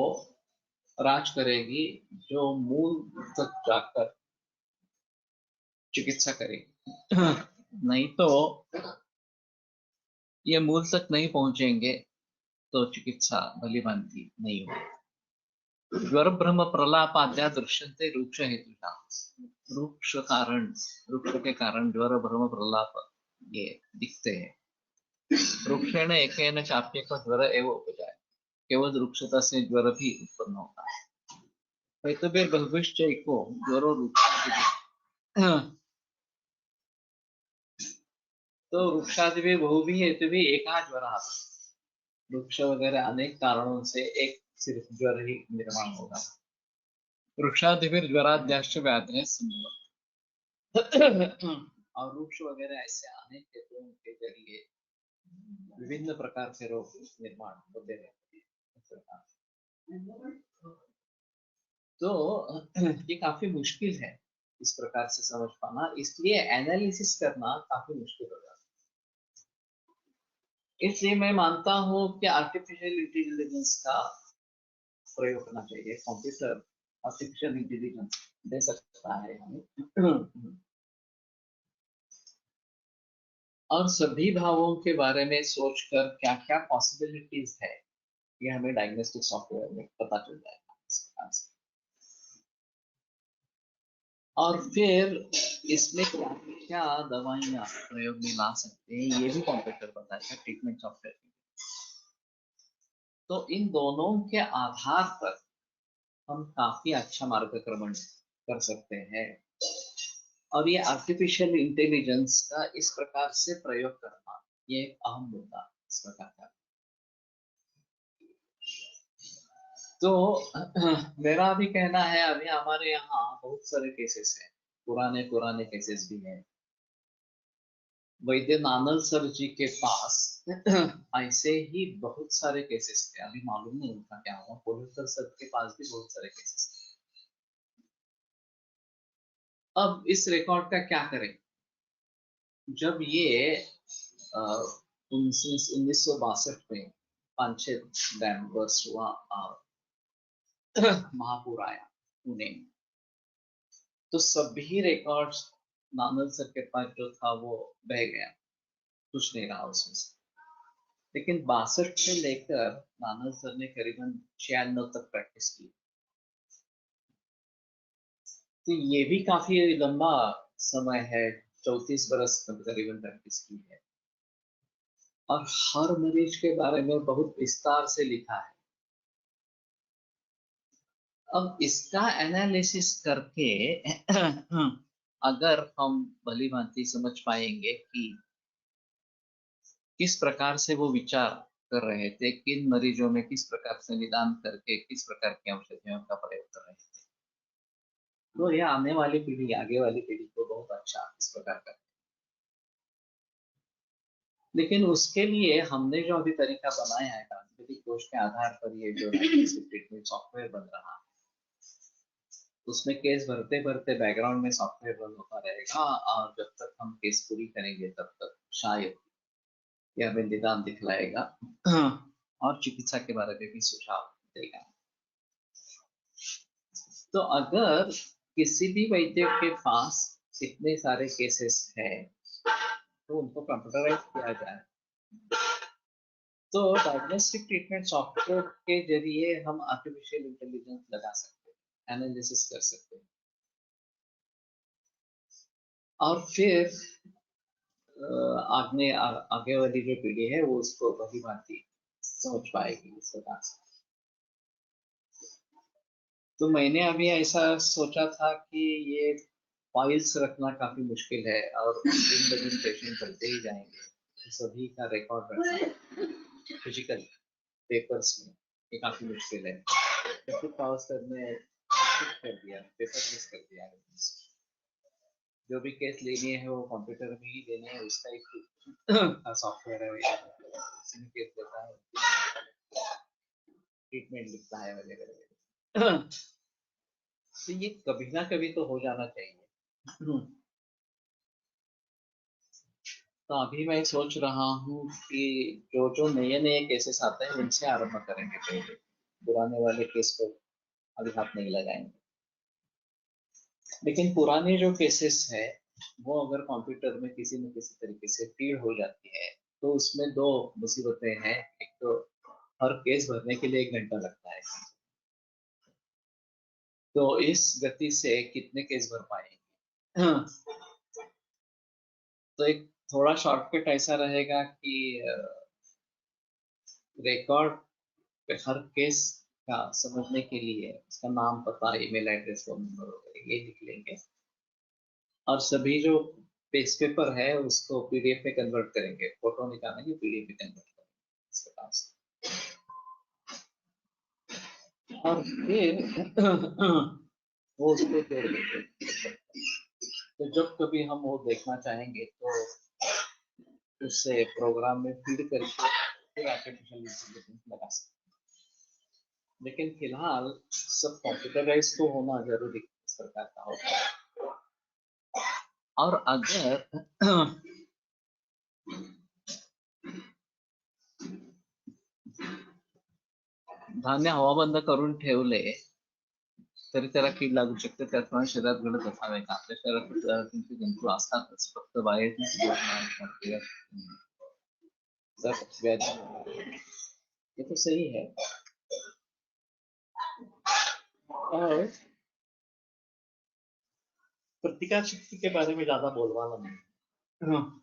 राज करेगी, जो मूल तक जाकर चिकित्सा करेगी। नहीं तो ये मूल तक नहीं पहुंचेंगे तो चिकित्सा भली भांति नहीं होगी। ज्वर ब्रह्म प्रलापाद्या दृश्यन्ते रूक्ष हेतुषा, वृक्ष के कारण ज्वर भ्रम प्रलाप ये दिखते हैं। वृक्षेण एकेन चाप्यक ज्वर एवं उपजाय, केवल वृक्षता से ज्वर भी उत्पन्न होता है। वैतव्य बहुभिश्च एको ज्वरो वृक्ष, तो वृक्षादि भी बहु भी हेतु भी एका ज्वर, वृक्ष वगैरह अनेक कारणों से एक सिर्फ ज्वर ही निर्माण होगा। वृक्षादि फिर ज्वराद्याश्च व्याधि संभव, और वृक्ष वगैरह ऐसे अनेक हेतुओं के जरिए विभिन्न प्रकार के रोग निर्माण होते रहते हैं। तो ये काफी मुश्किल है इस प्रकार से समझ पाना, इसलिए एनालिसिस करना काफी मुश्किल हो जाता है। इसलिए मैं मानता हूँ कि आर्टिफिशियल इंटेलिजेंस का प्रयोग करना चाहिए। कंप्यूटर आर्टिफिशियल इंटेलिजेंस दे सकता है हमें, और सभी भावों के बारे में सोचकर क्या क्या पॉसिबिलिटीज है ये हमें डायग्नोस्टिक सॉफ्टवेयर में पता चल जाएगा इस प्रकार से। और फिर इसमें क्या क्या दवाइयाँ प्रयोग में ला सकते हैं ये भी कंप्यूटर बताएगा, ट्रीटमेंट सॉफ्टवेयर। तो इन दोनों के आधार पर हम काफी अच्छा मार्गक्रमण कर सकते हैं, और ये आर्टिफिशियल इंटेलिजेंस का इस प्रकार से प्रयोग करना ये एक अहम मुद्दा इस प्रकार का। तो मेरा भी कहना है, अभी हमारे यहाँ बहुत सारे केसेस हैं, पुराने केसेस भी हैं। वैद्य नानल सर जी के पास ऐसे ही बहुत सारे केसेस थे, अभी मालूम नहीं उनका क्या हुआ। पोलिटर सर के पास भी बहुत सारे केसेस थे। अब इस रिकॉर्ड का क्या करें? जब ये 1962 में 5-6 डैम बर्स्ट हुआ, महापुर आया पुणे में, तो सभी रिकॉर्ड्स नानल सर के पास जो था वो बह गया, कुछ नहीं रहा उसमें से। लेकिन 62 से लेकर नानल सर ने करीबन 96 तक प्रैक्टिस की, तो ये भी काफी लंबा समय है, 34 बरस तक करीबन प्रैक्टिस की है, और हर मरीज के बारे में बहुत विस्तार से लिखा है। अब इसका एनालिसिस करके अगर हम भली भांति समझ पाएंगे कि किस प्रकार से वो विचार कर रहे थे, किन मरीजों में किस प्रकार से निदान करके किस प्रकार की औषधियों का प्रयोग कर रहे थे, तो ये आने वाली पीढ़ी, आगे वाली पीढ़ी को बहुत अच्छा इस प्रकार का। लेकिन उसके लिए हमने जो अभी तरीका बनाया है, सांस्कृतिक कोश के आधार पर ये जो ट्रीटमेंट सॉफ्टवेयर बन रहा है, उसमें केस भरते भरते बैकग्राउंड में सॉफ्टवेयर रन होता रहेगा, और जब तक हम केस पूरी करेंगे तब तक शायद यह हमें निदान दिखलाएगा और चिकित्सा के बारे में भी सुझाव देगा। तो अगर किसी भी वैद्य के पास इतने सारे केसेस हैं, तो उनको कंप्यूटराइज किया जाए। तो डायग्नोस्टिक ट्रीटमेंट सॉफ्टवेयर के जरिए हम आर्टिफिशियल इंटेलिजेंस लगा सकते हैं, एनालिसिस कर सकते हैं, और फिर आगे वाली जो पीढ़ी है वो उसको भली भांति सोच पाएगी इस प्रकार से। तो मैंने अभी ऐसा सोचा था कि ये फाइल्स रखना काफी मुश्किल है और दिन ब दिन पेशेंट बढ़ते ही जाएंगे, तो सभी का रिकॉर्ड रखना फिजिकल पेपर्स में ये काफी मुश्किल है। तो पावर ने कर दिया, पेपरलेस कर दिया है। जो भी केस लेनी है वो कंप्यूटर में ही लेने हैं, उसका एक सॉफ्टवेयर है, उसी में केस लेता है, ट्रीटमेंट लिखता है वगैरह। तो ये कभी ना कभी तो हो जाना चाहिए। तो अभी मैं सोच रहा हूँ कि जो जो नए नए केसेस आते हैं उनसे आरंभ करेंगे पहले, पुराने वाले केस को अभी हाथ नहीं लगाएंगे। लेकिन पुराने जो केसेस है वो अगर कंप्यूटर में किसी न किसी तरीके से फीड हो जाती है तो उसमें दो मुसीबतें हैं। एक तो हर केस भरने के लिए 1 घंटा लगता है, तो इस गति से कितने केस भर पाएंगे। तो एक थोड़ा शॉर्टकट ऐसा रहेगा कि रिकॉर्ड पे हर केस का समझने के लिए उसका नाम, पता, ईमेल एड्रेस, फोन नंबर वगैरह ये लिख लेंगे, और सभी जो पेज पेपर है उसको पीडीएफ में कन्वर्ट करेंगे, फोटो निकालेंगे पीडीएफ में कन्वर्ट करेंगे इसके पास, और फिर वो उसको जोड़ देंगे। तो जब कभी हम वो देखना चाहेंगे तो उससे प्रोग्राम में फीड करके फिर आर्टिफिशियल इंटेलिजेंस लगा सकते हैं। लेकिन फिलहाल सब कंप्यूटराइज तो होना जरूरी इस प्रकार का होता है। और अगर धान्य हवाबंद करून ठेवले तरी त्याला कीड लागू शकते, त्याचप्रमाणे शरीरात घडत असावे का? आपल्या शरीरात तुमचे जंतू असतातच, फक्त बाहेर ये तो सही है। और प्रतिकार शक्ति के बारे में ज्यादा बोलवाना नहीं।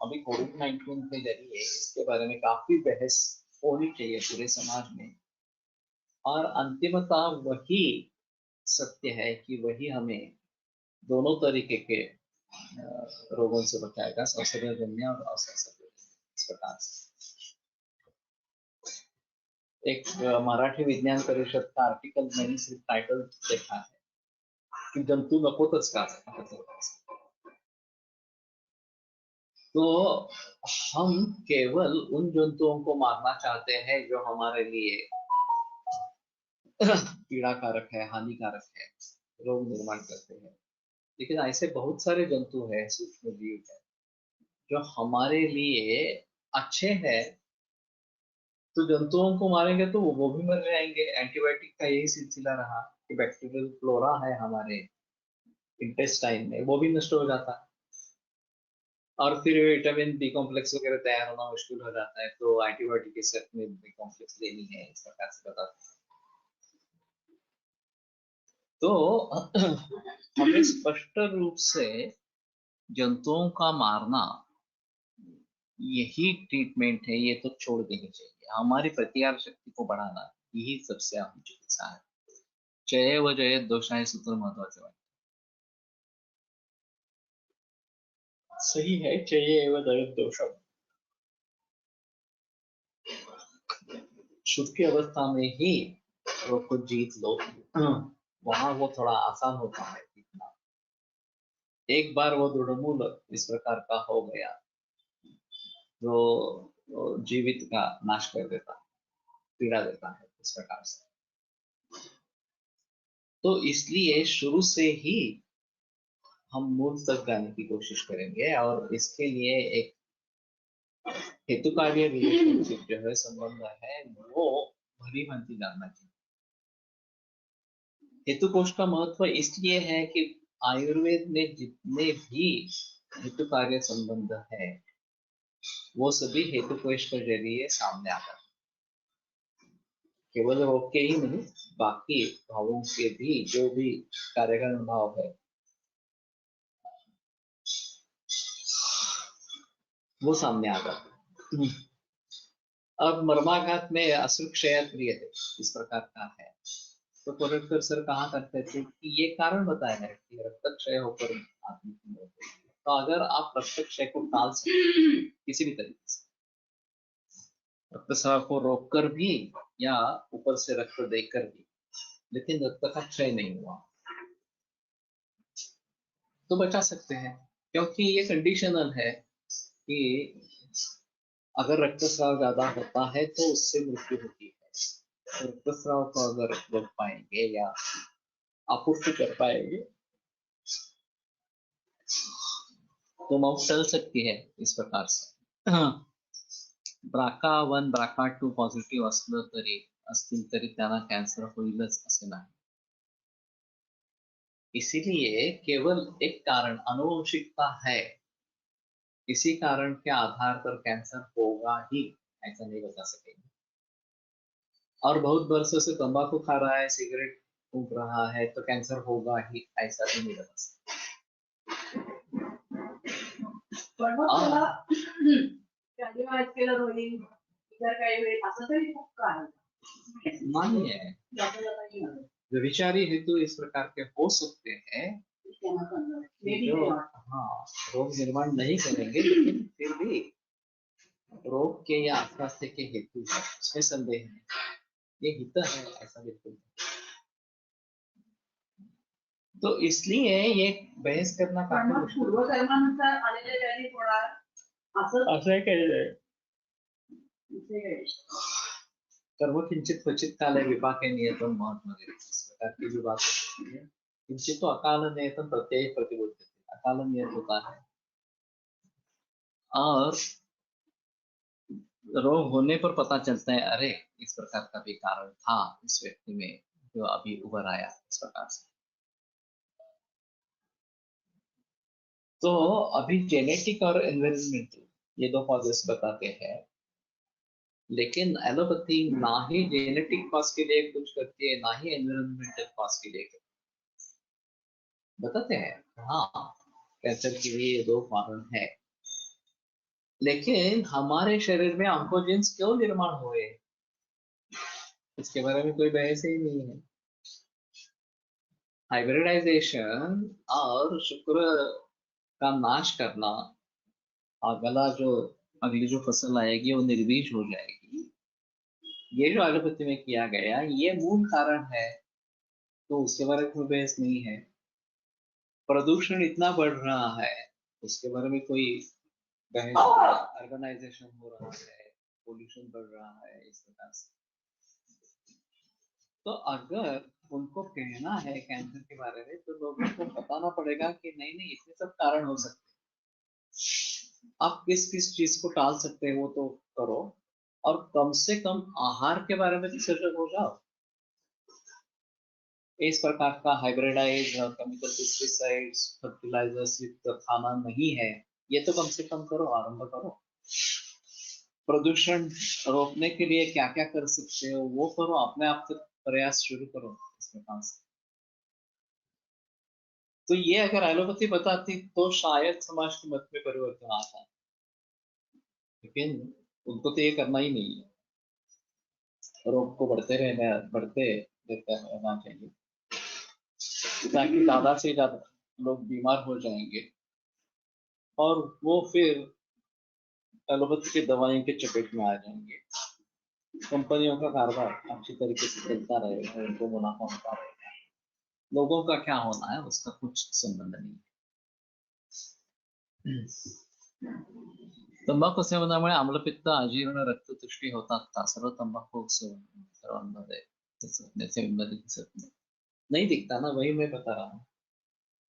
अभी कोविड-19 के जरिए इसके बारे में काफी बहस होनी चाहिए पूरे समाज में, और अंतिमतः वही सत्य है कि वही हमें दोनों तरीके के रोगों से बचाएगा, संसर्गजन्य और असंसर्गजन्य, इस प्रकार से। एक मराठी विज्ञान परिषद का आर्टिकल मैंने सिर्फ टाइटल देखा है कि जंतु नकोतच का। तो हम केवल उन जंतुओं को मारना चाहते हैं जो हमारे लिए पीड़ाकारक है, हानिकारक है, रोग निर्माण करते हैं। लेकिन ऐसे बहुत सारे जंतु हैं, सूक्ष्म जीव है, जो हमारे लिए अच्छे हैं। तो जंतुओं को मारेंगे तो वो भी मर जाएंगे। एंटीबायोटिक का यही सिलसिला रहा कि बैक्टीरियल फ्लोरा है हमारे इंटेस्टाइन में, वो भी नष्ट हो जाता है, और फिर विटामिन बी कॉम्प्लेक्स वगैरह तैयार होना मुश्किल हो जाता है। तो एंटीबायोटिक के साथ में बी कॉम्प्लेक्स लेनी है, इस प्रकार से बताते हैं। तो हमें स्पष्ट रूप से जंतुओं का मारना यही ट्रीटमेंट है, ये तो छोड़ देनी चाहिए। हमारी प्रतिकार शक्ति को बढ़ाना यही सबसे अहम चिकित्सा है। जय व जय दोषा हे सूत्र महत्वाचे वाटते। सही है, जय व जय दोषम। शुद्ध की अवस्था में ही रोग को जीत लो, वहां वो थोड़ा आसान होता है जीतना। एक बार वो दृढ़मूल इस प्रकार का हो गया जो जीवित का नाश कर देता है, पीड़ा देता है इस प्रकार से। तो इसलिए शुरू से ही हम मूल तक जाने की कोशिश करेंगे, और इसके लिए एक हेतु कार्य रिलेशनशिप जो है, संबंध है, वो भली भांति जानना चाहिए। हेतु कोश का महत्व इसलिए है कि आयुर्वेद में जितने भी हेतु कार्य संबंध है वो सभी हेतु कोश के जरिए सामने आता है। केवल रोग के ही नहीं, बाकी भावों के भी जो भी कार्यकारण भाव है वो सामने आ जाता है। अब मर्माघात में असुर क्षय क्रिय इस प्रकार का है, तो प्रोफेसर सर कहा करते थे कि ये कारण बताया है कि रक्त क्षय होकर आदमी की मौत होती है। तो अगर आप रक्त क्षय को टाल सकते किसी भी तरीके से, रक्तस्राव को रोककर भी या ऊपर से रक्त देकर भी, लेकिन रक्त का क्षय नहीं हुआ, तो बचा सकते हैं। क्योंकि ये कंडीशनल है कि अगर रक्तस्राव ज्यादा होता है तो उससे मृत्यु होती है। तो रक्तस्राव को अगर रोक पाएंगे या आपूर्ति कर पाएंगे तो मौत टल सकती है इस प्रकार से। BRCA1 BRCA2 पॉझिटिव्ह असतील तरी त्यांना कॅन्सर होईलच असे नाही। इसीलिए केवल एक कारण आनुवंशिकता है, इसी कारण के आधार पर कैंसर होगा ही ऐसा नहीं बता सकेंगे। और बहुत वर्षों से तंबाकू खा रहा है, सिगरेट फूंक रहा है तो कैंसर होगा ही ऐसा भी नहीं बता सकते। पण मग त्याला कार्डिओव्हास्क्युलर होईल, इतर काही वेळ असं तरी खूप काय नहीं है, जाता जाता नहीं होता। व्यभिचारी हेतु इस प्रकार के हो सकते हैं त्यांना समजा जो हाँ रोग निर्माण नहीं करेंगे, लेकिन फिर भी रोग के या स्वास्थ्य के हेतु है, उसमें संदेह नहीं, ये हित है ऐसा बिल्कुल नहीं। तो इसलिए ये बहस करना पण काफी मग मुश्किल पूर्वकर्मानुसार आलेले व्याधी होणार असं असं केलेलं आहे। इथे कर्म किंचित क्वचित काले विपाके नियतम महत्व इस प्रकार की जो बात होती है, किंचित तो अकाल नियतम प्रत्यय प्रतिबोधित, अकाल नियत होता है और रोग होने पर पता चलता है अरे इस प्रकार का भी कारण था इस व्यक्ति में जो अभी उभर आया इस प्रकार से। तो अभी जेनेटिक और एनवायरमेंटल ये दो कॉजेस बताते हैं, लेकिन एलोपैथी ना ही जेनेटिक कॉज के लिए कुछ करती है, ना ही एनवायरमेंटल कॉज के लिए बताते हैं। हाँ कैंसर के लिए ये दो कारण है, लेकिन हमारे शरीर में ऑन्कोजेंस क्यों निर्माण हुए इसके बारे में कोई बहस ही नहीं है। हाइब्रिडाइजेशन और शुक्र का नाश करना, अगली जो फसल आएगी वो निर्बीज हो जाएगी, ये जो एलोपैथी में किया गया ये मूल कारण है, तो उसके बारे में कोई बहस नहीं है। प्रदूषण इतना बढ़ रहा है उसके बारे में कोई बहस, अर्बनाइजेशन हो रहा है, पोल्यूशन बढ़ रहा है इस प्रकार से। तो अगर उनको कहना है कैंसर के बारे में तो लोगों को बताना पड़ेगा कि नहीं नहीं इतने सब कारण हो सकते हैं, आप किस किस चीज को टाल सकते हैं वो तो करो, और कम से कम आहार के बारे में तो सजग हो जाओ। इस प्रकार का हाइब्रिडाइज केमिकल पेस्टिसाइड्स फर्टिलाइजर्स युक्त खाना नहीं है, ये तो कम से कम करो, आरंभ करो। प्रदूषण रोकने के लिए क्या क्या कर सकते हो वो करो, अपने आप तक प्रयास शुरू करो इसमें पास। तो ये अगर एलोपैथी बताती तो शायद समाज के मत में परिवर्तन आता, लेकिन उनको तो ये करना ही नहीं है, रोग को बढ़ते देते रहना चाहिए ताकि ज्यादा से ज्यादा लोग बीमार हो जाएंगे और वो फिर एलोपैथी की दवाइयों के चपेट में आ जाएंगे। कंपनियों का कारोबार अच्छी तरीके से चलता रहेगा, उनको मुनाफा होता रहेगा, लोगों का क्या होना है उसका कुछ संबंध नहीं है। तंबाखू सेवनामुळे आम्लपित्त, अजीर्ण, रक्ततुष्टी होतात का? सर्व तंबाखू सेवन सर्वांमध्ये दिसत नहीं दिखता ना, वही मैं बता रहा हूँ।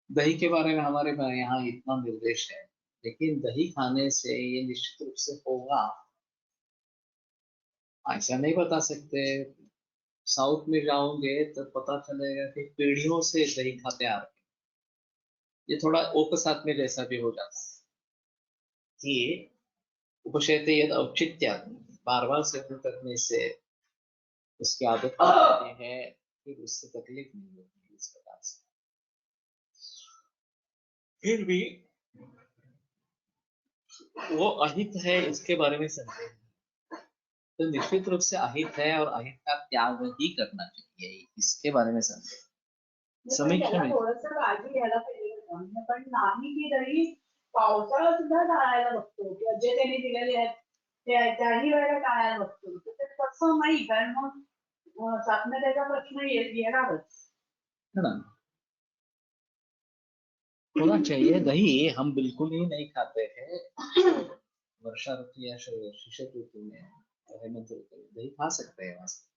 दही के बारे में हमारे यहाँ इतना निर्देश है, लेकिन दही खाने से ये निश्चित रूप से होगा ऐसा नहीं बता सकते। साउथ में जाओगे तो पता चलेगा कि पीढ़ियों से दही खाते आ रहे, ये थोड़ा ओक साथ में जैसा भी हो जाता है कि उपशयते यद औचित्यात्, बार बार सेवन करने से उसकी आदत हो जाती है, फिर उससे तकलीफ नहीं होती इस प्रकार से। फिर भी वो अहित है इसके बारे में संदेह है, तो निश्चित रूप से अहित है और अहित का त्याग ही करना चाहिए, इसके बारे में संदेह। समीक्षा में थोडंसं काळजी घ्यायला पाहिजे होतं. म्हणजे पण नाही की जरी पावसाळा सुद्धा टाळायला बघतो किंवा जे त्यांनी दिलेले आहेत त्याही वेळेला टाळायला बघतो, तर ते तसं नाही, कारण मग सातत्याचा प्रश्न येणारच. है ना, होना चाहिए। दही हम बिल्कुल ही नहीं खाते हैं वर्षा ऋतु या शिशिर ऋतु में, हेमंत ऋतु में दही खा सकते हैं वास्तव,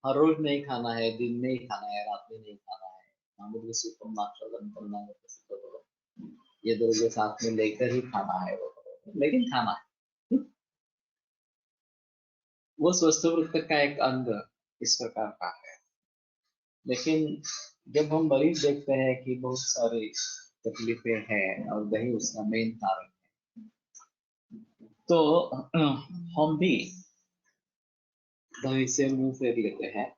हर रोज नहीं खाना है, दिन में ही खाना है, रात में नहीं खाना है। मामूली सूपम माक्षरम करना है, ये द्रव्य साथ में लेकर ही खाना है वो, लेकिन खाना है। वो स्वस्थवृत्त का एक अंग इस प्रकार का है। लेकिन जब हम मरीज देखते हैं कि बहुत सारी तकलीफें हैं और दही उसका मेन कारण है, तो हम भी दही से मुंह फेर लेते हैं,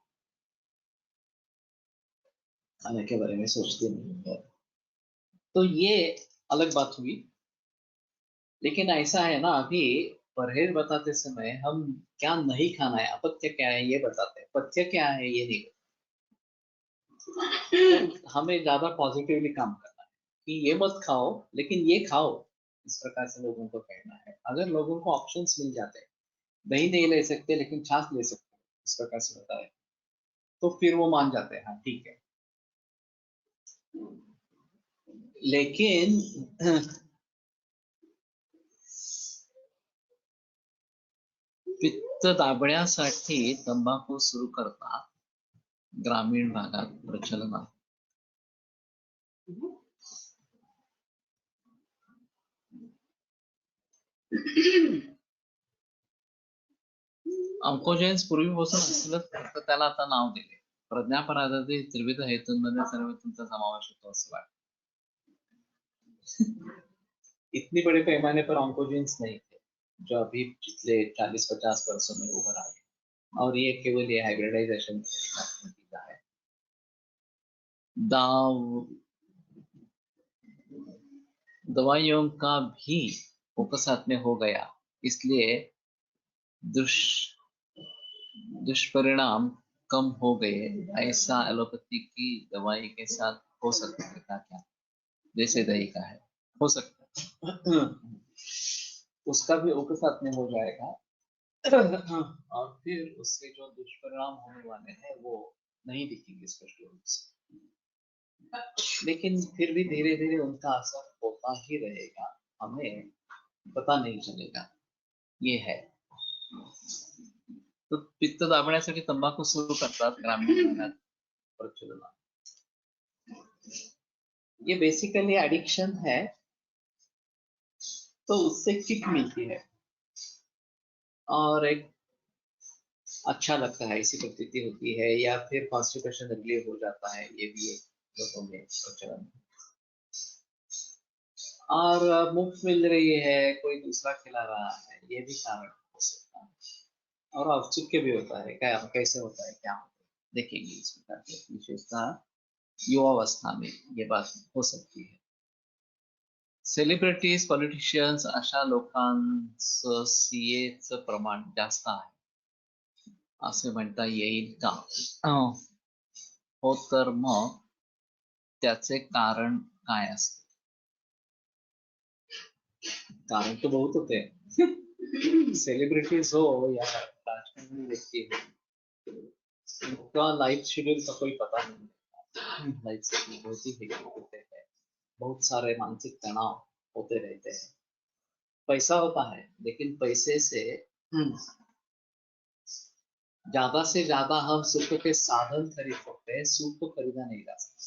खाने के बारे में सोचते नहीं है। तो ये अलग बात हुई। लेकिन ऐसा है ना, अभी परहेज बताते समय हम क्या नहीं खाना है, अपथ्य क्या है ये बताते हैं, पथ्य क्या है ये नहीं। हमें ज्यादा पॉजिटिवली काम करना है कि ये मत खाओ लेकिन ये खाओ, इस प्रकार से लोगों को कहना है। अगर लोगों को ऑप्शंस मिल जाते हैं, दही नहीं ले सकते लेकिन छाछ ले सकते हैं, इस प्रकार से बताए, तो फिर वो मान जाते हैं, हाँ ठीक है। लेकिन पित्त दाबण्यासाठी तंबाखू सुरू करतात, ग्रामीण भागात प्रचलन आहे। अंकोजेन्स पूर्वीपासून असलंच, फक्त त्याला आता नाव दिले। प्रज्ञापराधी त्रिविध हेतूंमध्ये सर्व तुमचा समावेश होतो असं वाटतं। इतनी बड़े पैमाने पर ऑन्कोजेन्स नहीं थे जो अभी पिछले 40-50 वर्षों में उभर आए, और ये केवल ये हाइब्रिडाइजेशन नतीजा है। दवाइयों का भी फोकसात में हो गया, इसलिए दुष्परिणाम कम हो गए। ऐसा एलोपैथी की दवाई के साथ हो सकता है क्या? जैसे दही का है, हो सकता है उसका भी उपसात में हो जाएगा और फिर उससे जो दुष्परिणाम होने वाले हैं वो नहीं दिखेंगे स्पष्ट रूप से, लेकिन फिर भी धीरे धीरे उनका असर होता ही रहेगा, हमें पता नहीं चलेगा। ये है। तो पित्त दाबण्यासाठी तंबाखू सुरू करतात ग्रामीण भागात प्रचलन। ये बेसिकली एडिक्शन है, तो उससे किक मिलती है और एक अच्छा लगता है, ऐसी प्रतीति होती है, या फिर कॉन्स्टिपेशन रिलीव हो जाता है, ये भी एक लोगों में प्रचलन। और मुफ्त मिल रही है, कोई दूसरा खिला रहा है, ये भी कारण हो सकता है। और औत्सुक्य भी होता है, क्या कैसे होता है, क्या होता है, देखेंगे इस प्रकार की विशेषता युवावस्था में ये बात हो सकती है। सेलिब्रिटीज, पॉलिटिशियन्स अशा लोकांचं सीएचं प्रमाण जास्त आहे असे म्हणता येईल का? हो, तर मग त्याचे कारण काय असते? कारण तो बहुत होते हैं सेलिब्रिटीज हो या राजकारणी व्यक्ति हो, उनका लाइफ शेड्यूल का कोई पता नहीं, लाइफ शेड्यूल बहुत ही हेक्टिक होते हैं, बहुत सारे मानसिक तनाव होते रहते हैं। पैसा होता है लेकिन पैसे से ज्यादा से ज्यादा हम सुख के साधन खरीद सकते हैं, सुख को खरीदा नहीं जा सकता।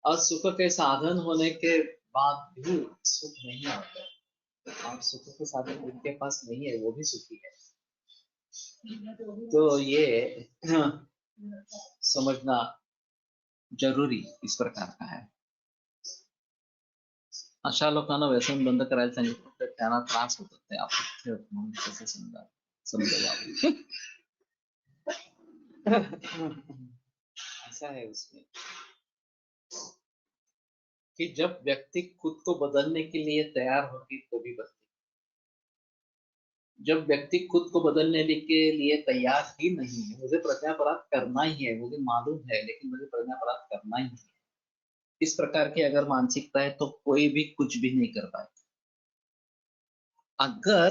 और सुख के साधन होने के बाद भी सुख नहीं आता, और सुख के साधन जिनके पास नहीं है वो भी सुखी है। तो ये समझना जरूरी इस प्रकार का है। अशा लोकांना व्यसन बंद करायला सांगितलं तर त्यांना त्रास होतात ते अपथ्य म्हणून कसं समजावं ऐसा है उसमें कि जब व्यक्ति खुद को बदलने के लिए तैयार होगी तभी बदले। जब व्यक्ति खुद को बदलने के लिए तैयार ही नहीं है, मुझे प्रत्यापराध करना ही है, मुझे मालूम है लेकिन मुझे प्रत्यापराध करना ही है, इस प्रकार की अगर मानसिकता है तो कोई भी कुछ भी नहीं कर पाए। अगर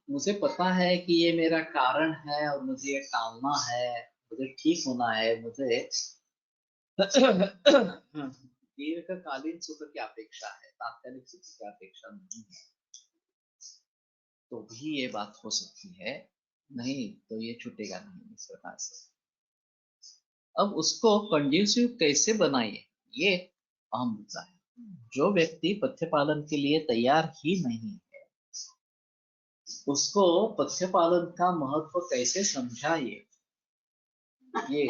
मुझे पता है कि ये मेरा कारण है और मुझे ये टालना है, मुझे ठीक होना है, मुझे दीर्घकालीन सुख की अपेक्षा है, तात्कालिक सुख की अपेक्षा नहीं है, तो भी ये बात हो सकती है, नहीं तो ये छूटेगा नहीं इस प्रकार से। अब उसको कंड्यूसिव कैसे बनाइए, ये अहम मुद्दा है। जो व्यक्ति पथ्य पालन के लिए तैयार ही नहीं है, उसको पथ्य पालन का महत्व कैसे समझाइए, ये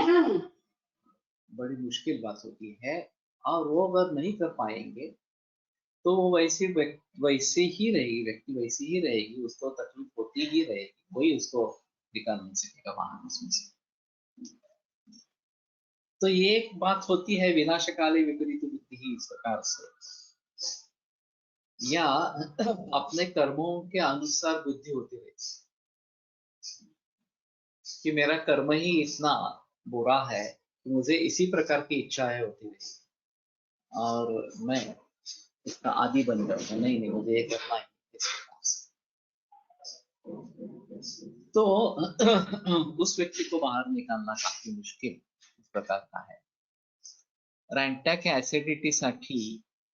बड़ी मुश्किल बात होती है। और वो अगर नहीं कर पाएंगे तो वो वैसे ही रहेगी, व्यक्ति वैसी ही रहेगी, उसको तकलीफ होती ही रहेगी, कोई उसको निकाल नहीं सकेगा वहां उसमें से। तो ये एक बात होती है विनाशकाले विपरीत बुद्धि ही, इस प्रकार से, या अपने कर्मों के अनुसार बुद्धि होती रहती कि मेरा कर्म ही इतना बुरा है कि मुझे इसी प्रकार की इच्छाएं होती रही और मैं इसका आदी बन जाऊंगा, नहीं मुझे ये करना है इस प्रकार से। तो उस व्यक्ति को बाहर निकालना काफी मुश्किल इस प्रकार का है। रॅन्टॅक ऍसिडिटी साठी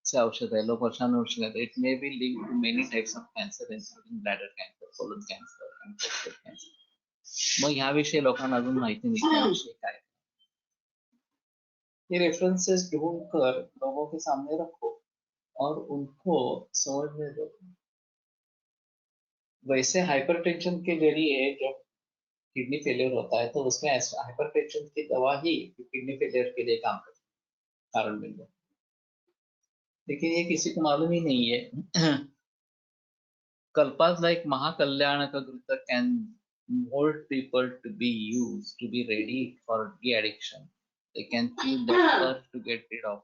औषध आहे, लोकवर्षान औषध आहे. It may be link to many types of cancer including bladder cancer, colon cancer आणि प्रोस्टेट कॅन्सर। मग ह्याविषयी लोकांना अजून माहिती नाही त्याविषयी काय, ये रेफरेंसेस ढूंढ कर लोगों के सामने रखो और उनको समझने दो। वैसे हाइपरटेंशन के जरिए जब किडनी फेलियर होता है तो उसमें हाइपरटेंशन की दवा ही किडनी फेलियर के लिए काम करती है, कारण मिल जाए, लेकिन ये किसी को मालूम ही नहीं है। Kalpa's like Mahakalyana can mold people to be used, to be ready for de-addiction. They can feel that urge to get rid of.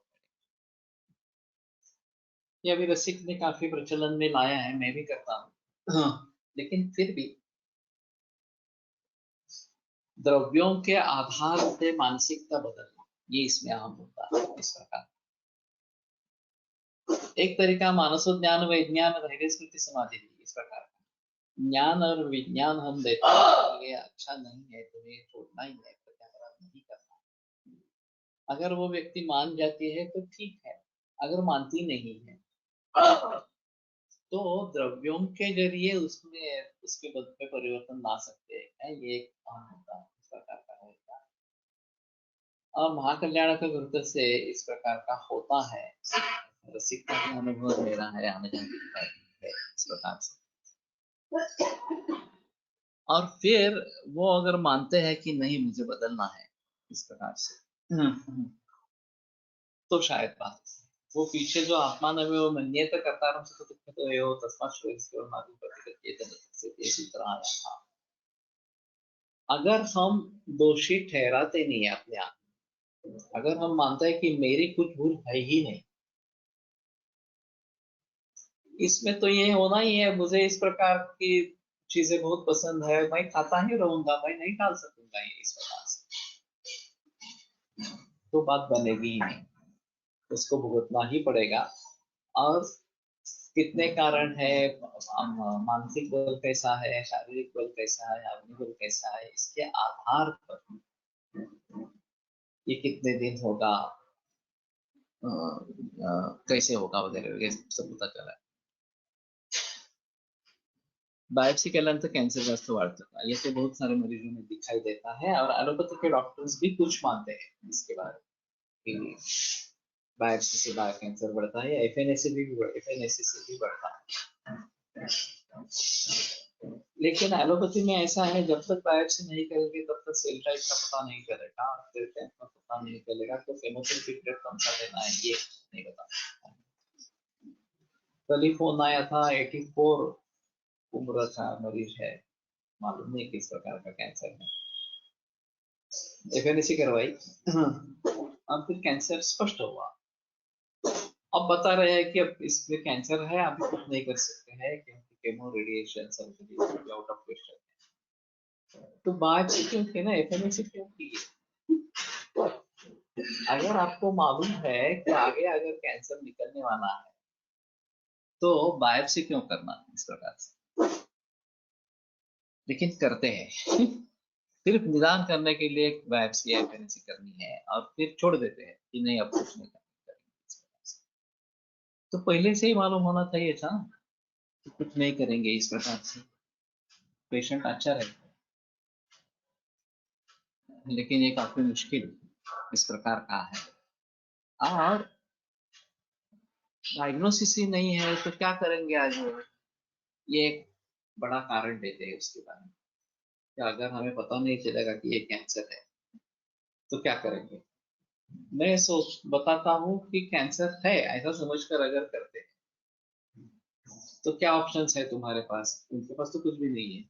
ये अभी रसिक ने काफी प्रचलन में लाया है, मैं भी करता हूँ, लेकिन फिर भी द्रव्यों के आधार से मानसिकता बदलना, ये इसमें अहम होता है। इस प्रकार एक तरीका मानसोज्ञान विज्ञान धैर्य स्मृति समाधि, इस प्रकार ज्ञान और विज्ञान हम देते हैं, ये अच्छा नहीं है, तुम्हें छोड़ना ही है, प्रत्यापराध नहीं करना। अगर वो व्यक्ति मान जाती है तो ठीक है, अगर मानती नहीं है तो द्रव्यों के जरिए उसमें उसके बद में परिवर्तन ला सकते हैं, ये एक अहम होता है, इस प्रकार का होता है। और महाकल्याण का गुरुत्व से इस प्रकार का होता है, रसिक का अनुभव ले रहा है, आने जाने है इस प्रकार से। और फिर वो अगर मानते हैं कि नहीं मुझे बदलना है इस प्रकार से, तो शायद बात वो पीछे जो आत्मान है वो मन्येत कर्तारं सुख दुःखतो यो तस्मात् श्रेयस्कर मार्गं प्रतिगच्छेत तस्य ते सूत्र आया था। अगर हम दोषी ठहराते नहीं है अपने आप, अगर हम मानते हैं कि मेरी कुछ भूल है ही नहीं, इसमें तो ये होना ही है, मुझे इस प्रकार की चीजें बहुत पसंद है, मैं खाता ही रहूंगा, मैं नहीं टाल सकूंगा ये इस प्रकार से, तो बात बनेगी ही नहीं, उसको भुगतना ही पड़ेगा। और कितने कारण है, मानसिक बल कैसा है, शारीरिक बल कैसा है, अग्नि बल कैसा है, इसके आधार पर ये कितने दिन होगा, कैसे होगा वगैरह वगैरह सब पता चला है। बायोप्सी केल्यानंतर कैंसर जास्त वाढतं का, ये तो बहुत सारे मरीजों में दिखाई देता है, और एलोपैथी के डॉक्टर्स भी कुछ मानते हैं इसके बारे में, बायोप्सी से कैंसर बढ़ता है, एफएनएसी से भी बढ़ता है। लेकिन एलोपैथी में ऐसा है, जब तक बायोप्सी नहीं करेंगे तब तक सेल टाइप का पता नहीं चलेगा, और सेल टाइप का पता नहीं चलेगा तो केमोथेरेपी कौन सा देना है ये नहीं बता। कल ही फोन आया था, 84 उम्र का मरीज है, मालूम नहीं किस प्रकार का कैंसर है। एफएनसी करवाई, अब फिर कैंसर स्पष्ट हुआ। अब बता रहे हैं कि अब इसमें कैंसर है, अभी कुछ नहीं कर सकते हैं क्योंकि chemo radiation surgery out of question है। तो बात क्यों की ना, एफएनसी क्यों की? अगर आपको मालूम है कि आगे अगर कैंसर निकलने वाला है तो बायोप्सी क्यों करना इस प्रकार से? लेकिन करते हैं सिर्फ निदान करने के लिए बायोप्सी या एफएनसी करनी है और फिर छोड़ देते हैं कि नहीं अब कुछ नहीं करना इस प्रकार से। तो पहले से ही मालूम होना चाहिए था कि कुछ नहीं करेंगे इस प्रकार से, पेशेंट अच्छा रहेगा। लेकिन ये काफी मुश्किल इस प्रकार का है और डायग्नोसिस ही नहीं है तो क्या करेंगे आगे? ये एक बड़ा कारण देते हैं उसके बारे में कि अगर हमें पता नहीं चलेगा कि ये कैंसर है तो क्या करेंगे। मैं सोच बताता हूँ कि कैंसर है ऐसा समझकर अगर करते हैं तो क्या ऑप्शंस है तुम्हारे पास? उनके पास तो कुछ भी नहीं है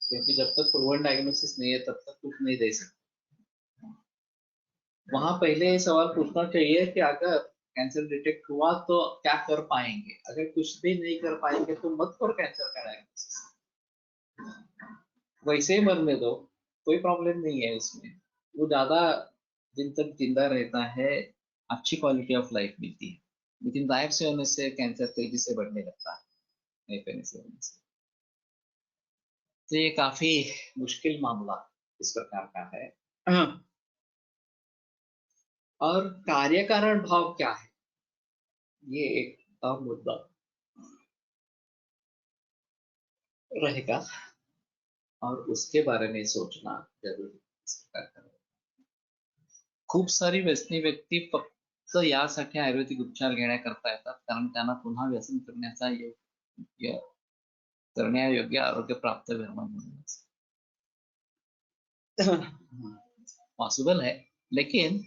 क्योंकि जब तक प्रूवन डायग्नोसिस नहीं है तब तक कुछ नहीं दे सकते। वहां पहले ये सवाल पूछना चाहिए कि अगर कैंसर डिटेक्ट हुआ तो क्या कर पाएंगे, अगर कुछ भी नहीं कर पाएंगे तो मत करो कैंसर का डायग्नोसिस, वैसे ही मरने दो, कोई प्रॉब्लम नहीं है उसमें। वो ज्यादा दिन तक जिंदा रहता है, अच्छी क्वालिटी ऑफ लाइफ मिलती है। लेकिन गायब से होने से कैंसर तेजी से बढ़ने लगता है, नहीं पहले से होने से। तो ये काफी मुश्किल मामला इस प्रकार का है। और कार्य कारण भाव क्या है, ये एक और मुद्दा रहेगा और उसके बारे में सोचना जरूरी इस प्रकार का। खूप सारी व्यसनी व्यक्ती फक्त यासाठी आयुर्वेदिक उपचार घेण्याकरता येतात कारण त्यांना पुन्हा व्यसन करण्याचा योग्य करण्यायोग्य आरोग्य प्राप्त व्हावं म्हणून। पॉसिबल है, लेकिन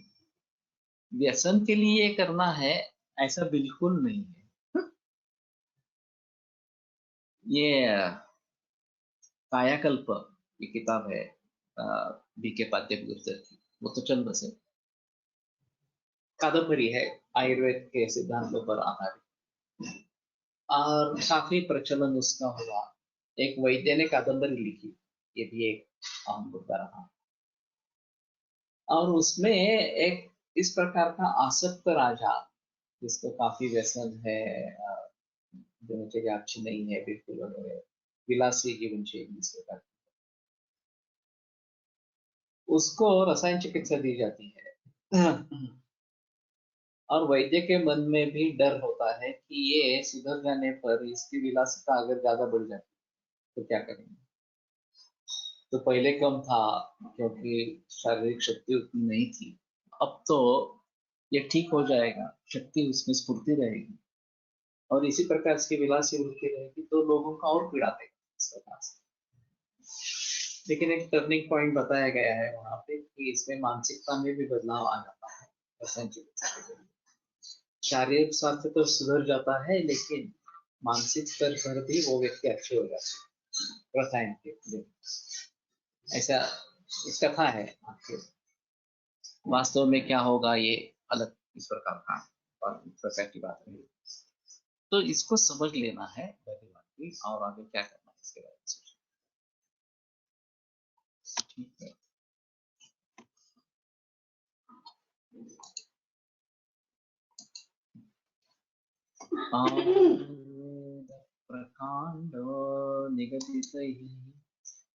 व्यसन के लिए करना है ऐसा बिल्कुल नहीं है। ये कायाकल्प ये किताब है बीके पाद्यपुत्र की, वो तो चल बसे कादम्बरी है, आयुर्वेद के सिद्धांतों पर आधारित और काफी प्रचलन उसका हुआ। एक वैद्य ने कादम्बरी लिखी, ये भी एक अहम मुद्दा रहा। और उसमें एक इस प्रकार का आसक्त राजा जिसको काफी व्यसन है, दिनचर्या अच्छी नहीं है बिल्कुल, वगैरह विलासी जीवन शैली इस प्रकार, उसको रसायन चिकित्सा दी जाती है। और वैद्य के मन में भी डर होता है कि ये सुधर जाने पर इसकी विलासिता अगर ज्यादा बढ़ जाती तो क्या करेंगे। तो पहले कम था क्योंकि शारीरिक शक्ति उतनी नहीं थी, अब तो ये ठीक हो जाएगा, शक्ति उसमें स्फूर्ति रहेगी और इसी प्रकार से विलासी वृत्ति रहेगी तो लोगों का और पीड़ा देगा इस प्रकार से। लेकिन एक टर्निंग पॉइंट बताया गया है वहां पे कि इसमें मानसिकता में भी बदलाव आ जाता है रसायन चिकित्सा के जरिए। शारीरिक स्वास्थ्य तो सुधर जाता है लेकिन मानसिक स्तर पर भी वो व्यक्ति अच्छे हो जाते हैं रसायन के लिए। ऐसा इस कथा है आपके, वास्तव में क्या होगा ये अलग इस प्रकार का और इस प्रकार की बात नहीं। तो इसको समझ लेना है पहली बात की, और आगे क्या करना है इसके बारे में सोचना। ठीक है, प्रकांड निगदितैः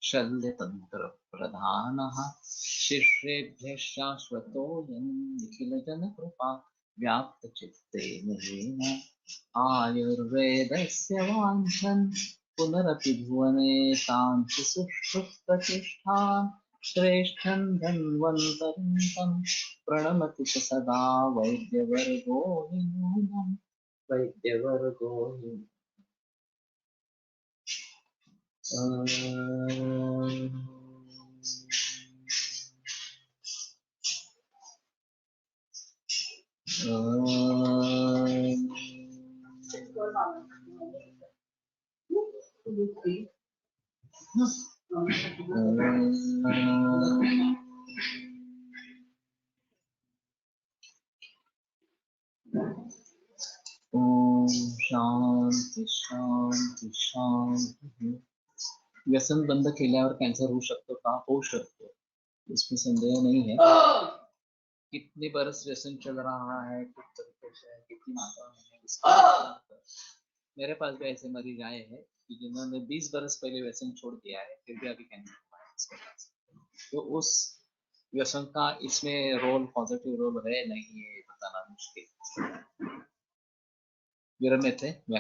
शल्यतन्त्रप्रधानः शिष्येभ्यः शाश्वतोऽयं निखिलजनकृपा व्याप्तचित्तेन येन आयुर्वेदस्य वाञ्छन् पुनरपि भुवने तांसि सुष्ठुः प्रतिष्ठान् श्रेष्ठं धन्वन्तरं तं प्रणमति च सदा वैद्यवर्गो हि नूनम् वैद्यवर्गो हि ओम शांती शांती शांती. व्यसन बंद केल्यावर कॅन्सर होऊ शकतो का? होऊ शकतो, इसमें संदेह नहीं है. कितने बरस व्यसन चल रहा है, किस तरीके से, कितनी मात्रा में है, मेरे पास भी ऐसे मरीज आए हैं कि जिन्होंने 20 बरस पहले व्यसन छोड़ दिया है, फिर भी अभी कैंसर हुआ है इसके पास. तो उस व्यसन का इसमें रोल, पॉजिटिव रोल है नहीं, ये बताना मुश्किल. विरम येथे